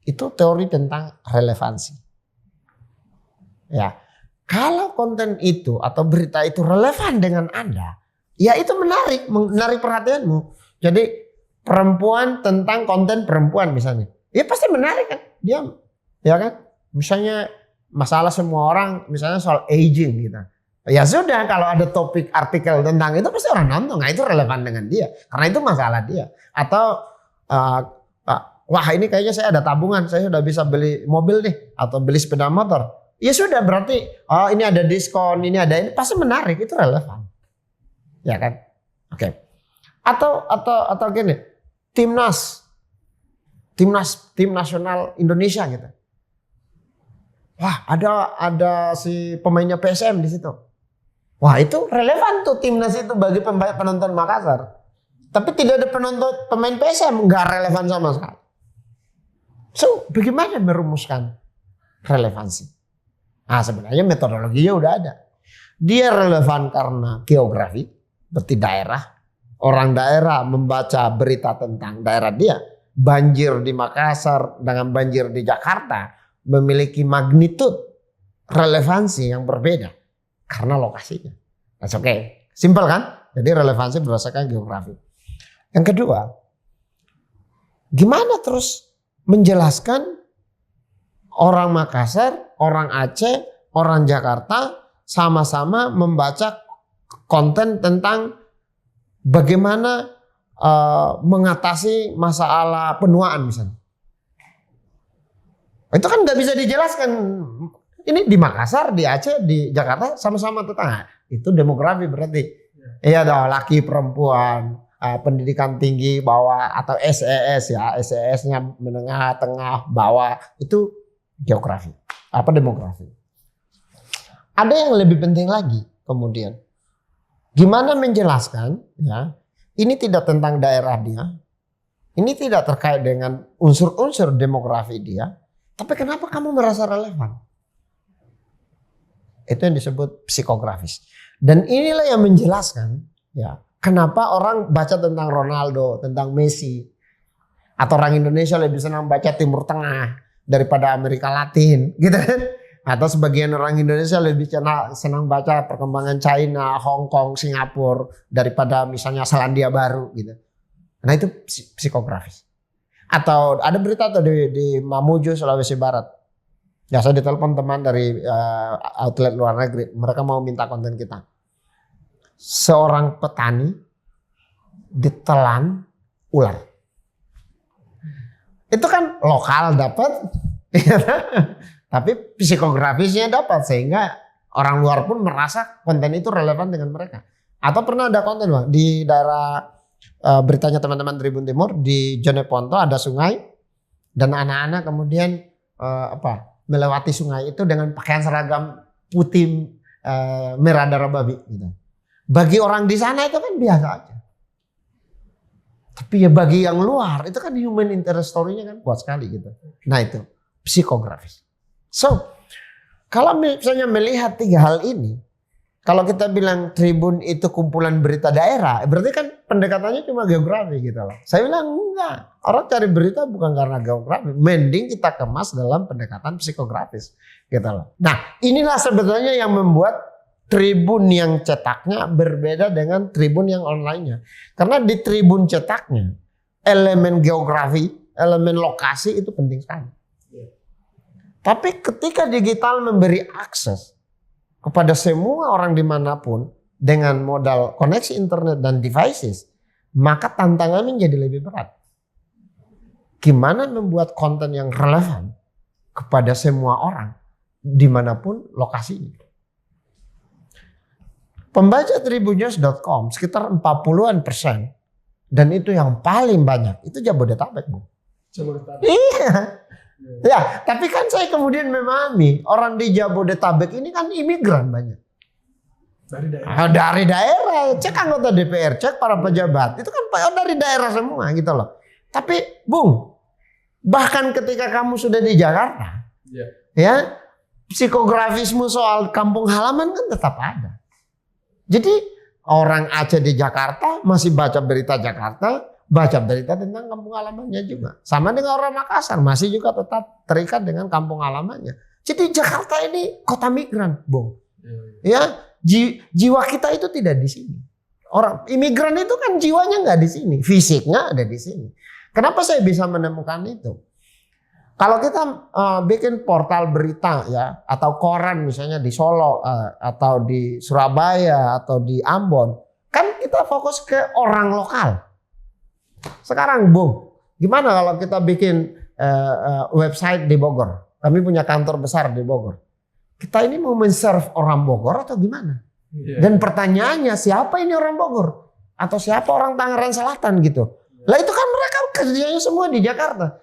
Itu teori tentang relevansi. Ya, kalau konten itu atau berita itu relevan dengan Anda, ya itu menarik perhatianmu. Jadi perempuan tentang konten perempuan misalnya, ya pasti menarik kan, dia, ya kan. Misalnya masalah semua orang, misalnya soal aging gitu. Ya sudah, kalau ada topik artikel tentang itu pasti orang nonton, nah itu relevan dengan dia, karena itu masalah dia. Atau wah ini kayaknya saya ada tabungan, saya sudah bisa beli mobil nih atau beli sepeda motor. Ya sudah berarti oh ini ada diskon, ini ada ini pasti menarik, itu relevan. Ya kan? Oke. Atau gini, tim nasional Indonesia gitu. Wah, ada si pemainnya PSM di situ. Wah, itu relevan tuh timnas itu bagi penonton Makassar. Tapi tidak ada pemain PSM, nggak relevan sama sekali. So, bagaimana merumuskan relevansi? Nah, sebenarnya metodologinya udah ada. Dia relevan karena geografi, berarti daerah. Orang daerah membaca berita tentang daerah dia. Banjir di Makassar dengan banjir di Jakarta memiliki magnitud relevansi yang berbeda karena lokasinya. That's okay. Simpel kan? Jadi relevansi berdasarkan geografi. Yang kedua, gimana terus menjelaskan orang Makassar, orang Aceh, orang Jakarta sama-sama membaca konten tentang bagaimana mengatasi masalah penuaan misalnya. Itu kan nggak bisa dijelaskan. Ini di Makassar, di Aceh, di Jakarta sama-sama tetangga. Itu demografi berarti. Iya dong, laki perempuan, pendidikan tinggi bawah atau SES ya, SES-nya menengah, tengah, bawah, itu geografi. Apa demografi? Ada yang lebih penting lagi kemudian. Gimana menjelaskan ya? Ini tidak tentang daerah dia. Ini tidak terkait dengan unsur-unsur demografi dia. Tapi kenapa kamu merasa relevan? Itu yang disebut psikografis. Dan inilah yang menjelaskan ya, kenapa orang baca tentang Ronaldo, tentang Messi. Atau orang Indonesia lebih senang baca Timur Tengah daripada Amerika Latin, gitu kan? Atau sebagian orang Indonesia lebih senang baca perkembangan China, Hong Kong, Singapura daripada misalnya Selandia Baru gitu. Nah itu psikografis. Atau ada berita tuh di Mamuju, Sulawesi Barat. Ya saya ditelepon teman dari outlet luar negeri. Mereka mau minta konten kita. Seorang petani ditelan ular. Itu kan lokal dapat. Tapi psikografisnya dapat sehingga orang luar pun merasa konten itu relevan dengan mereka. Atau pernah ada konten Bang di daerah beritanya teman-teman Tribun Timur di Jeneponto ada sungai dan anak-anak kemudian melewati sungai itu dengan pakaian seragam putih merah darah babi gitu. Bagi orang di sana itu kan biasa aja. Tapi ya bagi yang luar itu kan human interest story-nya kan kuat sekali gitu. Nah itu psikografis. So, kalau misalnya melihat tiga hal ini, kalau kita bilang Tribun itu kumpulan berita daerah, berarti kan pendekatannya cuma geografi gitu loh. Saya bilang enggak, orang cari berita bukan karena geografi, mending kita kemas dalam pendekatan psikografis gitu loh. Nah, inilah sebetulnya yang membuat Tribun yang cetaknya berbeda dengan Tribun yang online-nya. Karena di Tribun cetaknya, elemen geografi, elemen lokasi itu penting sekali. Tapi ketika digital memberi akses kepada semua orang dimanapun dengan modal koneksi internet dan devices, maka tantangannya menjadi lebih berat. Gimana membuat konten yang relevan kepada semua orang dimanapun lokasinya. Pembaca tribunnews.com sekitar 40-an% dan itu yang paling banyak itu Jabodetabek, Bu. Jabodetabek. Iya. Ya, tapi kan saya kemudian memahami orang di Jabodetabek ini kan imigran banyak. Dari daerah. Dari daerah, cek anggota DPR, cek para pejabat, itu kan dari daerah semua gitu loh. Tapi, Bung, bahkan ketika kamu sudah di Jakarta, ya, psikografismu soal kampung halaman kan tetap ada. Jadi orang Aceh di Jakarta masih baca berita Jakarta, baca berita tentang kampung halamannya juga. Sama dengan orang Makassar masih juga tetap terikat dengan kampung halamannya. Jadi Jakarta ini kota migran, Bung. Ya, jiwa kita itu tidak di sini. Orang imigran itu kan jiwanya nggak di sini, fisiknya ada di sini. Kenapa saya bisa menemukan itu? Kalau kita bikin portal berita ya atau koran misalnya di Solo atau di Surabaya atau di Ambon, kan kita fokus ke orang lokal. Sekarang, Bung, gimana kalau kita bikin website di Bogor? Kami punya kantor besar di Bogor. Kita ini mau men-serve orang Bogor atau gimana? Dan pertanyaannya, siapa ini orang Bogor? Atau siapa orang Tangerang Selatan gitu? Lah itu kan mereka kerjanya semua di Jakarta.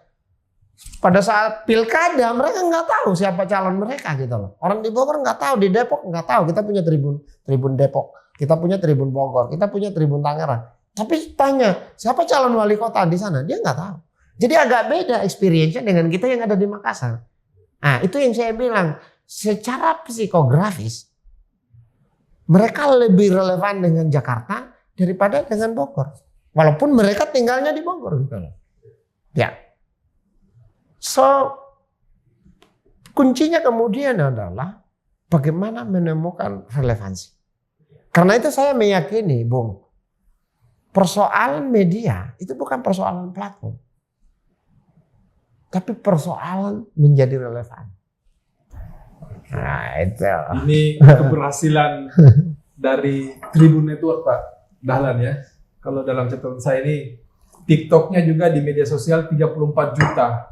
Pada saat pilkada mereka nggak tahu siapa calon mereka gitu loh. Orang di Bogor nggak tahu, di Depok nggak tahu. Kita punya Tribun Depok, kita punya Tribun Bogor, kita punya Tribun Tangerang. Tapi tanya siapa calon wali kota di sana, dia nggak tahu. Jadi agak beda experience-nya dengan kita yang ada di Makassar. Nah itu yang saya bilang, secara psikografis mereka lebih relevan dengan Jakarta daripada dengan Bogor. Walaupun mereka tinggalnya di Bogor gitu loh. Ya. So, kuncinya kemudian adalah bagaimana menemukan relevansi. Karena itu saya meyakini, Bung, persoalan media itu bukan persoalan platform. Tapi persoalan menjadi relevan. Nah, itu. Ini keberhasilan dari Tribun Network, Pak Dahlan ya. Kalau dalam catatan saya ini, TikToknya juga di media sosial 34 juta.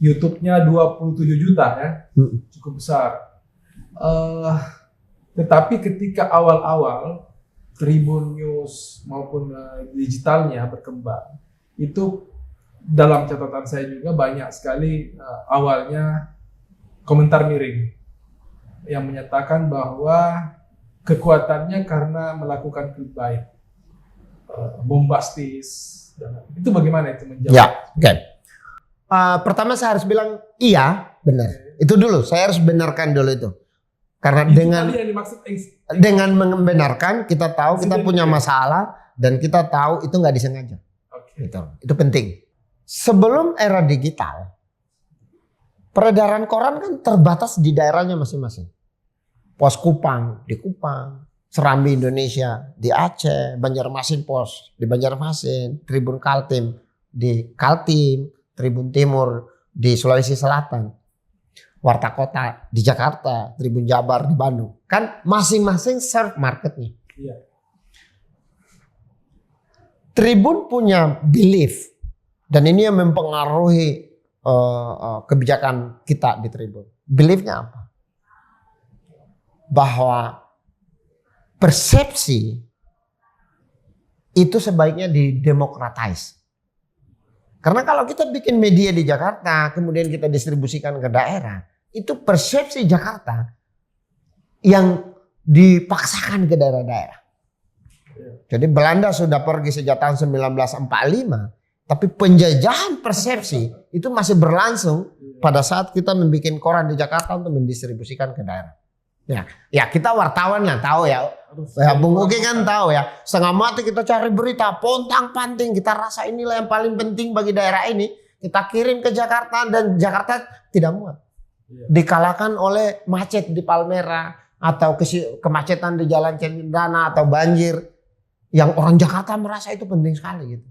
YouTube-nya 27 juta ya, cukup besar. Tetapi ketika awal-awal Tribun News maupun digitalnya berkembang, itu dalam catatan saya juga banyak sekali awalnya komentar miring yang menyatakan bahwa kekuatannya karena melakukan clickbait, bombastis. Itu bagaimana itu menjawab? Ya, oke. Pertama saya harus bilang iya benar. Itu dulu saya harus benarkan dulu itu. Karena itu dengan membenarkan kita tahu kita punya masalah dan kita tahu itu nggak disengaja. Gitu. Itu penting. Sebelum era digital, peredaran koran kan terbatas di daerahnya masing-masing. Pos Kupang di Kupang, Serambi Indonesia di Aceh, Banjarmasin Pos di Banjarmasin, Tribun Kaltim di Kaltim, Tribun Timur di Sulawesi Selatan, Warta Kota di Jakarta, Tribun Jabar di Bandung. Kan masing-masing serve marketnya. Iya. Tribun punya belief dan ini yang mempengaruhi kebijakan kita di Tribun. Beliefnya apa? Bahwa persepsi itu sebaiknya didemokratis. Karena kalau kita bikin media di Jakarta, kemudian kita distribusikan ke daerah, itu persepsi Jakarta yang dipaksakan ke daerah-daerah. Jadi Belanda sudah pergi sejak tahun 1945, tapi penjajahan persepsi itu masih berlangsung pada saat kita membuat koran di Jakarta untuk mendistribusikan ke daerah. Ya kita wartawan lah tahu ya. Bung Uki kan tahu ya. Setengah mati kita cari berita, pontang-panting, kita rasa inilah yang paling penting bagi daerah ini. Kita kirim ke Jakarta dan Jakarta tidak muat. Dikalahkan oleh macet di Palmera, atau kemacetan di jalan Cendana atau banjir yang orang Jakarta merasa itu penting sekali gitu.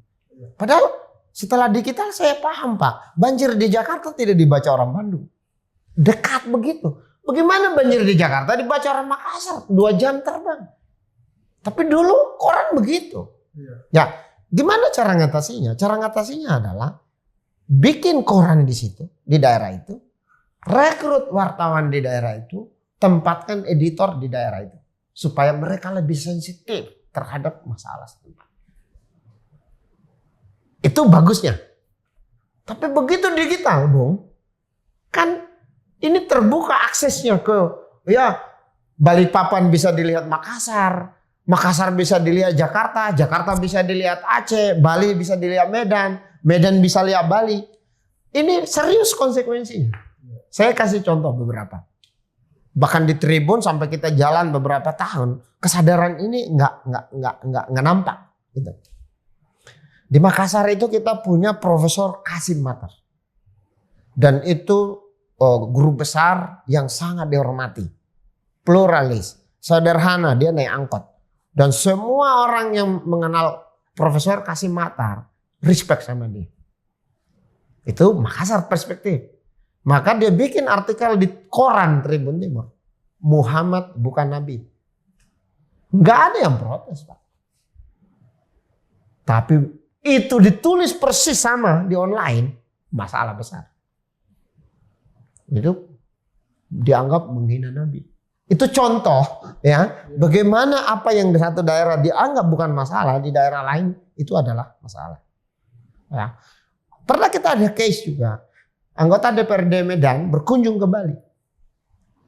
Padahal setelah digital saya paham Pak, banjir di Jakarta tidak dibaca orang Bandung. Dekat begitu. Bagaimana banjir di Jakarta dibaca orang Makassar? 2 jam terbang. Tapi dulu koran begitu. Ya, gimana cara ngatasinya? Cara ngatasinya adalah bikin koran di situ, di daerah itu. Rekrut wartawan di daerah itu. Tempatkan editor di daerah itu. Supaya mereka lebih sensitif terhadap masalah setempat. Itu bagusnya. Tapi begitu digital, Bung, kan ini terbuka aksesnya ke, ya, Balikpapan bisa dilihat Makassar, Makassar bisa dilihat Jakarta, Jakarta bisa dilihat Aceh, Bali bisa dilihat Medan, Medan bisa lihat Bali. Ini serius konsekuensinya. Saya kasih contoh beberapa. Bahkan di Tribun sampai kita jalan beberapa tahun, kesadaran ini nggak nampak. Gitu. Di Makassar itu kita punya Profesor Kasim Matar. Dan itu guru besar yang sangat dihormati. Pluralis, sederhana, dia naik angkot. Dan semua orang yang mengenal Profesor Kasim Matar respect sama dia. Itu Makassar perspektif. Maka dia bikin artikel di koran Tribun Timur. Muhammad bukan Nabi. Nggak ada yang protes Pak. Tapi itu ditulis persis sama di online. Masalah besar. Itu dianggap menghina Nabi. Itu contoh ya. Bagaimana apa yang di satu daerah dianggap bukan masalah. Di daerah lain itu adalah masalah. Ya. Pernah kita ada case juga. Anggota DPRD Medan berkunjung ke Bali.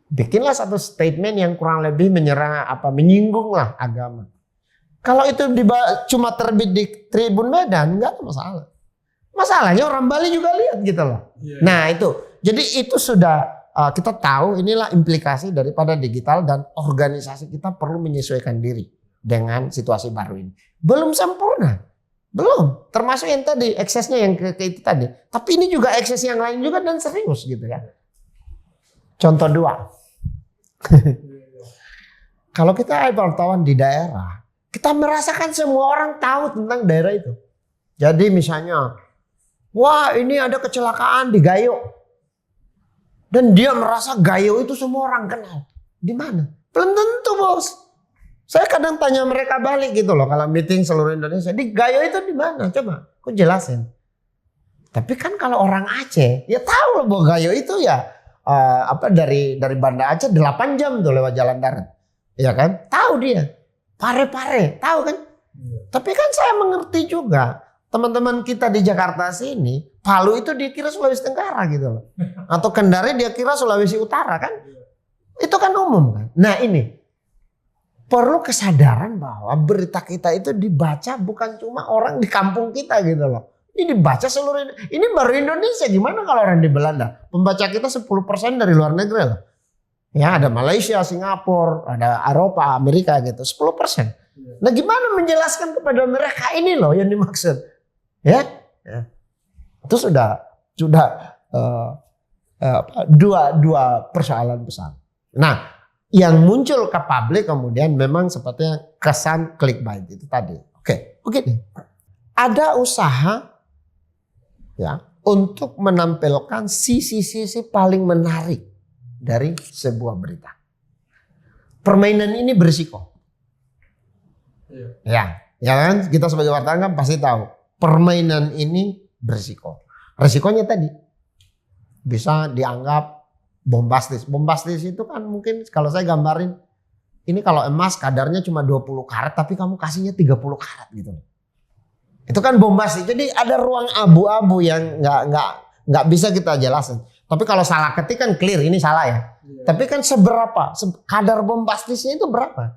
Bikinlah satu statement yang kurang lebih menyinggung lah agama. Kalau itu cuma terbit di Tribun Medan, nggak ada masalah. Masalahnya orang Bali juga lihat gitu loh. Yeah. Nah itu, jadi itu sudah kita tahu inilah implikasi daripada digital dan organisasi kita perlu menyesuaikan diri dengan situasi baru ini. Belum sempurna. Belum, termasuk yang tadi eksesnya yang ke itu tadi. Tapi ini juga ekses yang lain juga dan serius gitu ya. Contoh 2. Kalau kita wartawan di daerah, kita merasakan semua orang tahu tentang daerah itu. Jadi misalnya, wah ini ada kecelakaan di Gayo. Dan dia merasa Gayo itu semua orang kenal. Di mana? Belum tentu bos. Saya kadang tanya mereka balik gitu loh kalau meeting seluruh Indonesia. Di Gayo itu di mana? Coba, aku jelasin. Tapi kan kalau orang Aceh, ya tahu loh bahwa Gayo itu ya dari Banda Aceh 8 jam tuh lewat jalan darat. Ya kan? Tahu dia. Pare-pare, tahu kan? Tapi kan saya mengerti juga. Teman-teman kita di Jakarta sini, Palu itu dikira Sulawesi Tenggara gitu loh. Atau Kendari dia kira Sulawesi Utara kan? Itu kan umum kan? Nah ini. Perlu kesadaran bahwa berita kita itu dibaca bukan cuma orang di kampung kita gitu loh. Ini dibaca seluruh, ini baru Indonesia. Gimana kalau orang di Belanda? Pembaca kita 10% dari luar negeri loh. Ya ada Malaysia, Singapura, ada Eropa, Amerika gitu. 10%. Nah gimana menjelaskan kepada mereka ini loh yang dimaksud. Ya. Itu sudah dua persoalan besar. Nah. Yang muncul ke publik kemudian memang sepertinya kesan clickbait itu tadi. Oke, begini. Ada usaha ya untuk menampilkan sisi-sisi paling menarik dari sebuah berita. Permainan ini berisiko. Ya kan kita sebagai wartawan kan pasti tahu. Permainan ini berisiko. Resikonya tadi bisa dianggap bombastis. Bombastis itu kan mungkin kalau saya gambarin. Ini kalau emas kadarnya cuma 20 karat tapi kamu kasihnya 30 karat gitu. Itu kan bombastis. Jadi ada ruang abu-abu yang nggak bisa kita jelasin. Tapi kalau salah ketik kan clear ini salah ya. Tapi kan seberapa? Kadar bombastisnya itu berapa?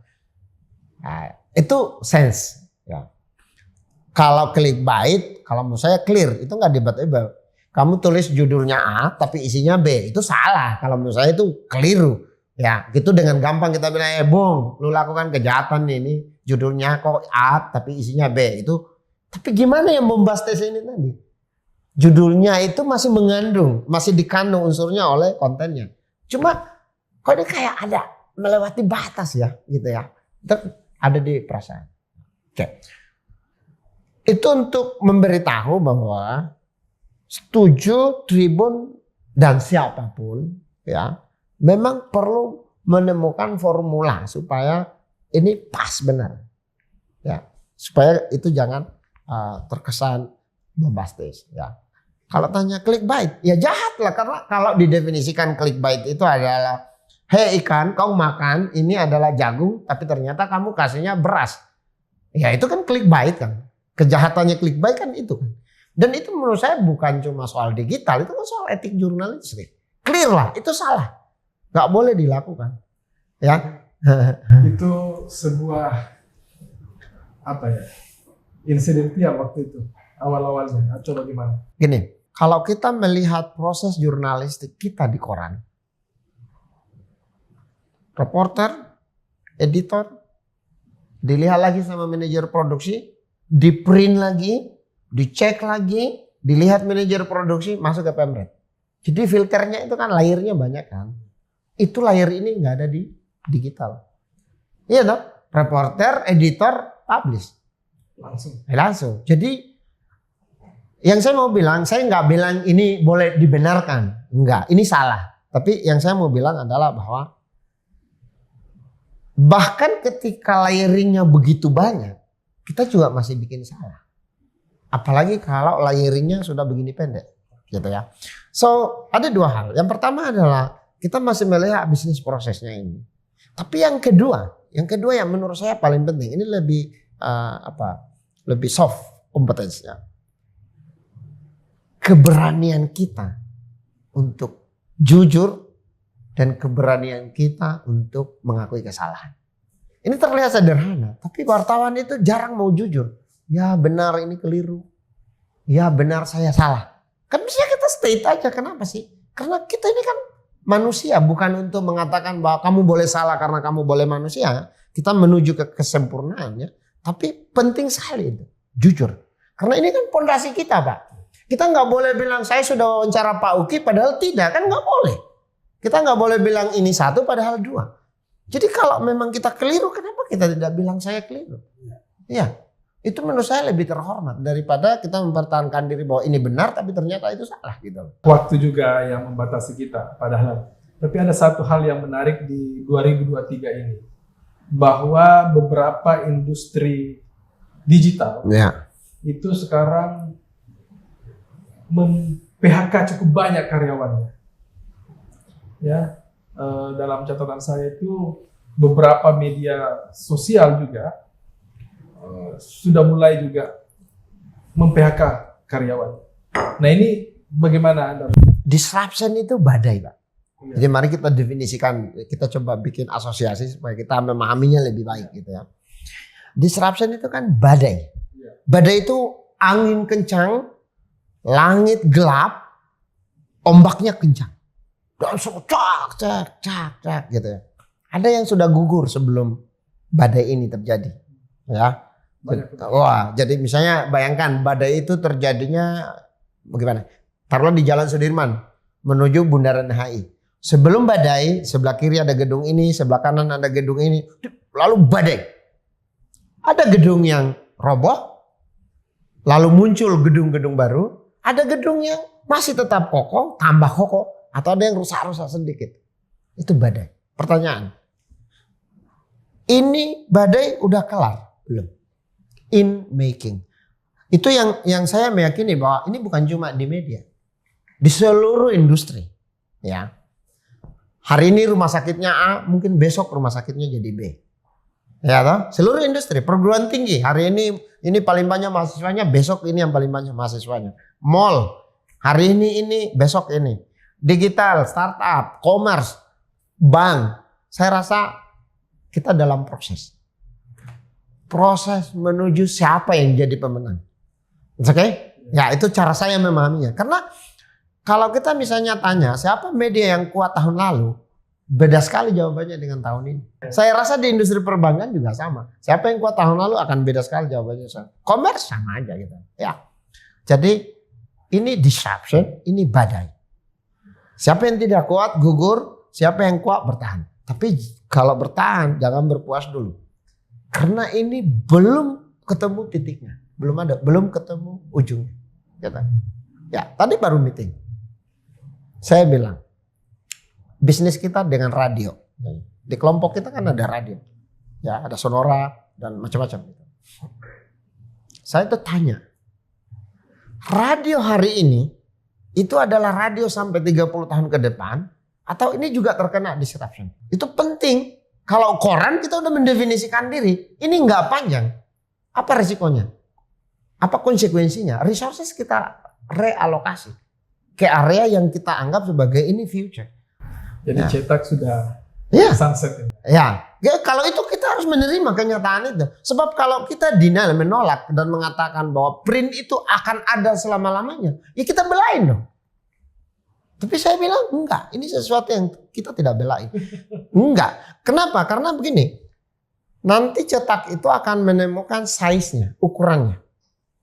Nah, itu sense. Ya. Kalau clickbait, kalau menurut saya clear. Itu nggak debatable. Kamu tulis judulnya A tapi isinya B, itu salah. Kalau menurut saya itu keliru. Ya, gitu dengan gampang kita bilang, Bung, lu lakukan kejahatan ini, judulnya kok A tapi isinya B. Itu tapi gimana yang bombastis ini tadi? Judulnya itu masih mengandung, masih dikandung unsurnya oleh kontennya. Cuma kok ini kayak ada melewati batas ya, gitu ya. Itu ada di perasaan. Oke. Itu untuk memberitahu bahwa setuju Tribun dan siapapun ya memang perlu menemukan formula supaya ini pas benar ya, supaya itu jangan terkesan bombastis ya. Kalau tanya clickbait ya jahat lah, karena kalau didefinisikan clickbait itu adalah hei ikan kau makan ini adalah jagung tapi ternyata kamu kasihnya beras, ya itu kan clickbait kan. Kejahatannya clickbait kan itu kan. Dan itu menurut saya bukan cuma soal digital, itu kan soal etik jurnalistik. Clear lah, itu salah. Gak boleh dilakukan. Ya. Itu sebuah insidental waktu itu awal-awalnya atau bagaimana? Gini, kalau kita melihat proses jurnalistik kita di koran, reporter, editor, dilihat lagi sama manajer produksi, di print lagi, dicek lagi, dilihat manajer produksi, masuk ke pemret. Jadi filternya itu kan layernya banyak kan. Itu layer ini nggak ada di digital. Iya toh? Reporter, editor, publish. Langsung. Jadi yang saya mau bilang, saya nggak bilang ini boleh dibenarkan. Enggak, ini salah. Tapi yang saya mau bilang adalah bahwa bahkan ketika layeringnya begitu banyak, kita juga masih bikin salah. Apalagi kalau layeringnya sudah begini pendek. Gitu ya. So ada dua hal. Yang pertama adalah kita masih melihat bisnis prosesnya ini. Tapi yang kedua yang menurut saya paling penting, ini lebih lebih soft kompetensinya. Keberanian kita untuk jujur dan keberanian kita untuk mengakui kesalahan. Ini terlihat sederhana, tapi wartawan itu jarang mau jujur. Ya benar ini keliru. Ya benar saya salah. Kan bisa kita state aja, kenapa sih? Karena kita ini kan manusia, bukan untuk mengatakan bahwa kamu boleh salah karena kamu boleh manusia. Kita menuju ke kesempurnaan ya. Tapi penting sekali itu, jujur. Karena ini kan pondasi kita Pak. Kita nggak boleh bilang saya sudah wawancara Pak Uki padahal tidak, kan nggak boleh. Kita nggak boleh bilang ini satu padahal dua. Jadi kalau memang kita keliru, kenapa kita tidak bilang saya keliru? Ya, itu menurut saya lebih terhormat daripada kita mempertahankan diri bahwa ini benar tapi ternyata itu salah gitu. Waktu juga yang membatasi kita padahal. Tapi ada satu hal yang menarik di 2023 ini, bahwa beberapa industri digital itu sekarang PHK cukup banyak karyawannya. Ya. Dalam catatan saya itu beberapa media sosial juga sudah mulai juga mem-PHK karyawan. Nah ini bagaimana Anda? Disruption itu badai Pak. Jadi mari kita definisikan, kita coba bikin asosiasi supaya kita memahaminya lebih baik gitu ya. Disruption itu kan badai. Badai itu angin kencang, langit gelap, ombaknya kencang. Dan cak gitu ya. Ada yang sudah gugur sebelum badai ini terjadi, ya. Wah, jadi misalnya bayangkan badai itu terjadinya bagaimana? Taruhlah di Jalan Sudirman menuju Bundaran HI. Sebelum badai, sebelah kiri ada gedung ini, sebelah kanan ada gedung ini, lalu badai. Ada gedung yang roboh, lalu muncul gedung-gedung baru, ada gedung yang masih tetap kokoh, tambah kokoh. Atau ada yang rusak-rusak sedikit. Itu badai. Pertanyaan. Ini badai udah kelar? Belum. In making. Itu yang saya meyakini bahwa ini bukan cuma di media. Di seluruh industri. Ya. Hari ini rumah sakitnya A, mungkin besok rumah sakitnya jadi B. Ya toh? Seluruh industri. Perguruan tinggi. Hari ini paling banyak mahasiswanya, besok ini yang paling banyak mahasiswanya. Mall. Hari ini, besok ini. Digital, startup, commerce, bank. Saya rasa kita dalam proses. Proses menuju siapa yang jadi pemenang. Oke? Ya itu cara saya memahaminya. Karena kalau kita misalnya tanya siapa media yang kuat tahun lalu, beda sekali jawabannya dengan tahun ini. Saya rasa di industri perbankan juga sama. Siapa yang kuat tahun lalu akan beda sekali jawabannya. Commerce sama aja gitu. Ya. Jadi ini disruption, ini badai. Siapa yang tidak kuat gugur, siapa yang kuat bertahan. Tapi Kalau bertahan, jangan berpuas dulu. Karena ini belum ketemu titiknya. Belum ketemu ujungnya. Ya, tadi baru meeting. Saya bilang, bisnis kita dengan radio. Di kelompok kita kan ada radio. Ya, ada sonora dan macam-macam. Saya tuh tanya, radio hari ini itu adalah radio sampai 30 tahun ke depan atau ini juga terkena disruption? Itu penting. Kalau koran kita udah mendefinisikan diri, ini nggak panjang. Apa risikonya? Apa konsekuensinya? Resources kita realokasi ke area yang kita anggap sebagai ini future. Jadi cetak sudah sunset. Ya, kalau itu kita harus menerima kenyataan itu. Sebab kalau kita denial, menolak dan mengatakan bahwa print itu akan ada selama-lamanya, ya kita belain dong. Tapi saya bilang enggak, ini sesuatu yang kita tidak belain. Enggak. Kenapa? Karena begini, nanti cetak itu akan menemukan size-nya, ukurannya.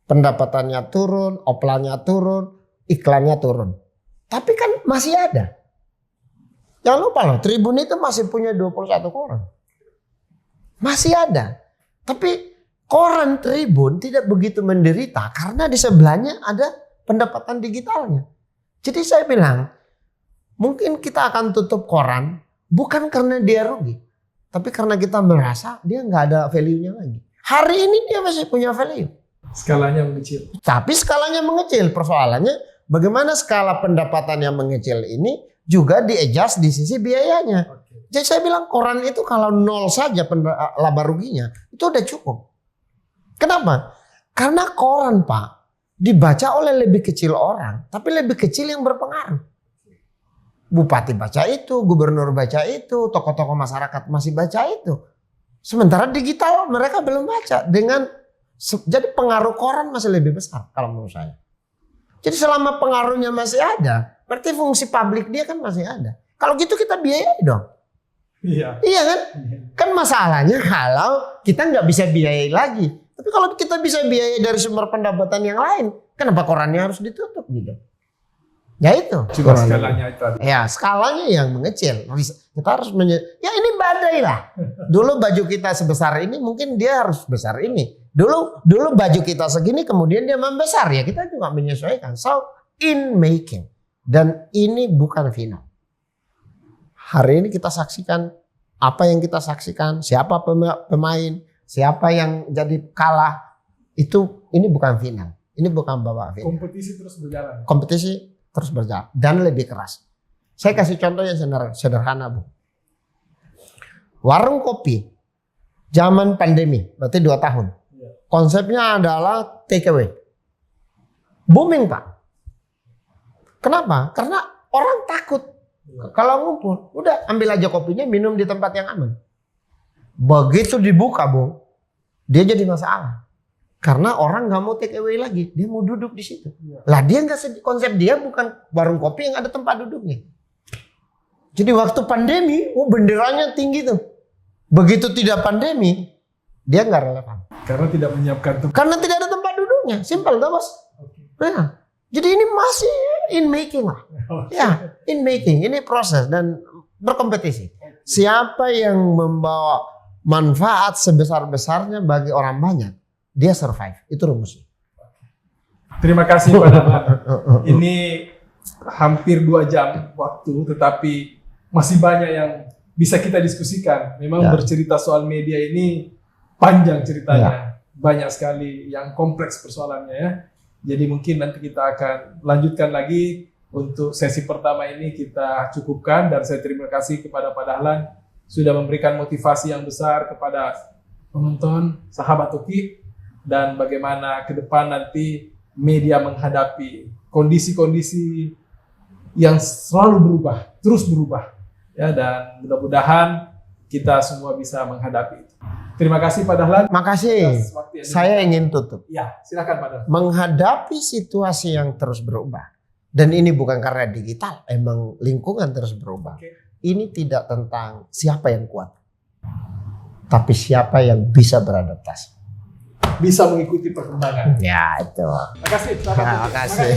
Pendapatannya turun, oplannya turun, iklannya turun. Tapi kan masih ada. Jangan lupa loh, Tribun itu masih punya 21 koran. Masih ada. Tapi koran Tribun tidak begitu menderita karena di sebelahnya ada pendapatan digitalnya. Jadi saya bilang, mungkin kita akan tutup koran bukan karena dia rugi. Tapi karena kita merasa dia nggak ada value-nya lagi. Hari ini dia masih punya value. Skalanya mengecil. Tapi skalanya mengecil. Persoalannya bagaimana skala pendapatan yang mengecil ini juga di-adjust di sisi biayanya. Jadi saya bilang koran itu kalau nol saja laba ruginya itu udah cukup. Kenapa? Karena koran Pak dibaca oleh lebih kecil orang, tapi lebih kecil yang berpengaruh. Bupati baca itu, gubernur baca itu, tokoh-tokoh masyarakat masih baca itu. Sementara digital mereka belum baca. Jadi pengaruh koran masih lebih besar kalau menurut saya. Jadi selama pengaruhnya masih ada, berarti fungsi publik dia kan masih ada. Kalau gitu kita biayai dong. Iya. Iya kan? Kan masalahnya kalau kita nggak bisa biayai lagi. Tapi kalau kita bisa biayai dari sumber pendapatan yang lain, kenapa korannya harus ditutup gitu? Ya itu. Cuma skalanya itu. Ya skalanya yang mengecil. Kita harus ya ini badai lah. Dulu baju kita sebesar ini, mungkin dia harus besar ini. Dulu baju kita segini, kemudian dia membesar. Ya kita juga menyesuaikan. So in making. Dan ini bukan final. Hari ini kita saksikan apa yang kita saksikan, siapa pemain, siapa yang jadi kalah, ini bukan final. Ini bukan babak final. Kompetisi terus berjalan. Kompetisi terus berjalan dan lebih keras. Saya kasih contoh yang sederhana, Bu. Warung kopi zaman pandemi, berarti 2 tahun. Konsepnya adalah take away. Booming, Pak. Kenapa? Karena orang takut. Kalau ngumpul, udah ambil aja kopinya, minum di tempat yang aman. Begitu dibuka, Bu, dia jadi masalah. Karena orang nggak mau take away lagi, dia mau duduk di situ. Lah dia nggak, konsep dia bukan warung kopi yang ada tempat duduknya. Jadi waktu pandemi, benderanya tinggi tuh. Begitu tidak pandemi, dia nggak relevan. Karena tidak menyiapkan tempat. Karena tidak ada tempat duduknya, simpel tuh Bos. Nah, jadi ini masih in making lah. Ya, in making, ini proses dan berkompetisi. Siapa yang membawa manfaat sebesar-besarnya bagi orang banyak, dia survive. Itu rumusnya. Terima kasih Pak Dahlan. Ini hampir 2 jam waktu, tetapi masih banyak yang bisa kita diskusikan. Memang bercerita soal media ini panjang ceritanya. Banyak sekali yang kompleks persoalannya ya. Jadi mungkin nanti kita akan lanjutkan lagi. Untuk sesi pertama ini kita cukupkan. Dan saya terima kasih kepada Pak Dahlan sudah memberikan motivasi yang besar kepada penonton, sahabat Uki. Dan bagaimana ke depan nanti media menghadapi kondisi-kondisi yang selalu berubah, terus berubah. Ya, dan mudah-mudahan kita semua bisa menghadapi itu. Terima kasih Pak Dahlan. Makasih. Saya ingin tutup. Ya, silakan Pak Dahlan. Menghadapi situasi yang terus berubah. Dan ini bukan karena digital, emang lingkungan terus berubah. Ini tidak tentang siapa yang kuat, tapi siapa yang bisa beradaptasi. Bisa mengikuti perkembangan. Ya itu. Terima kasih. Terima kasih.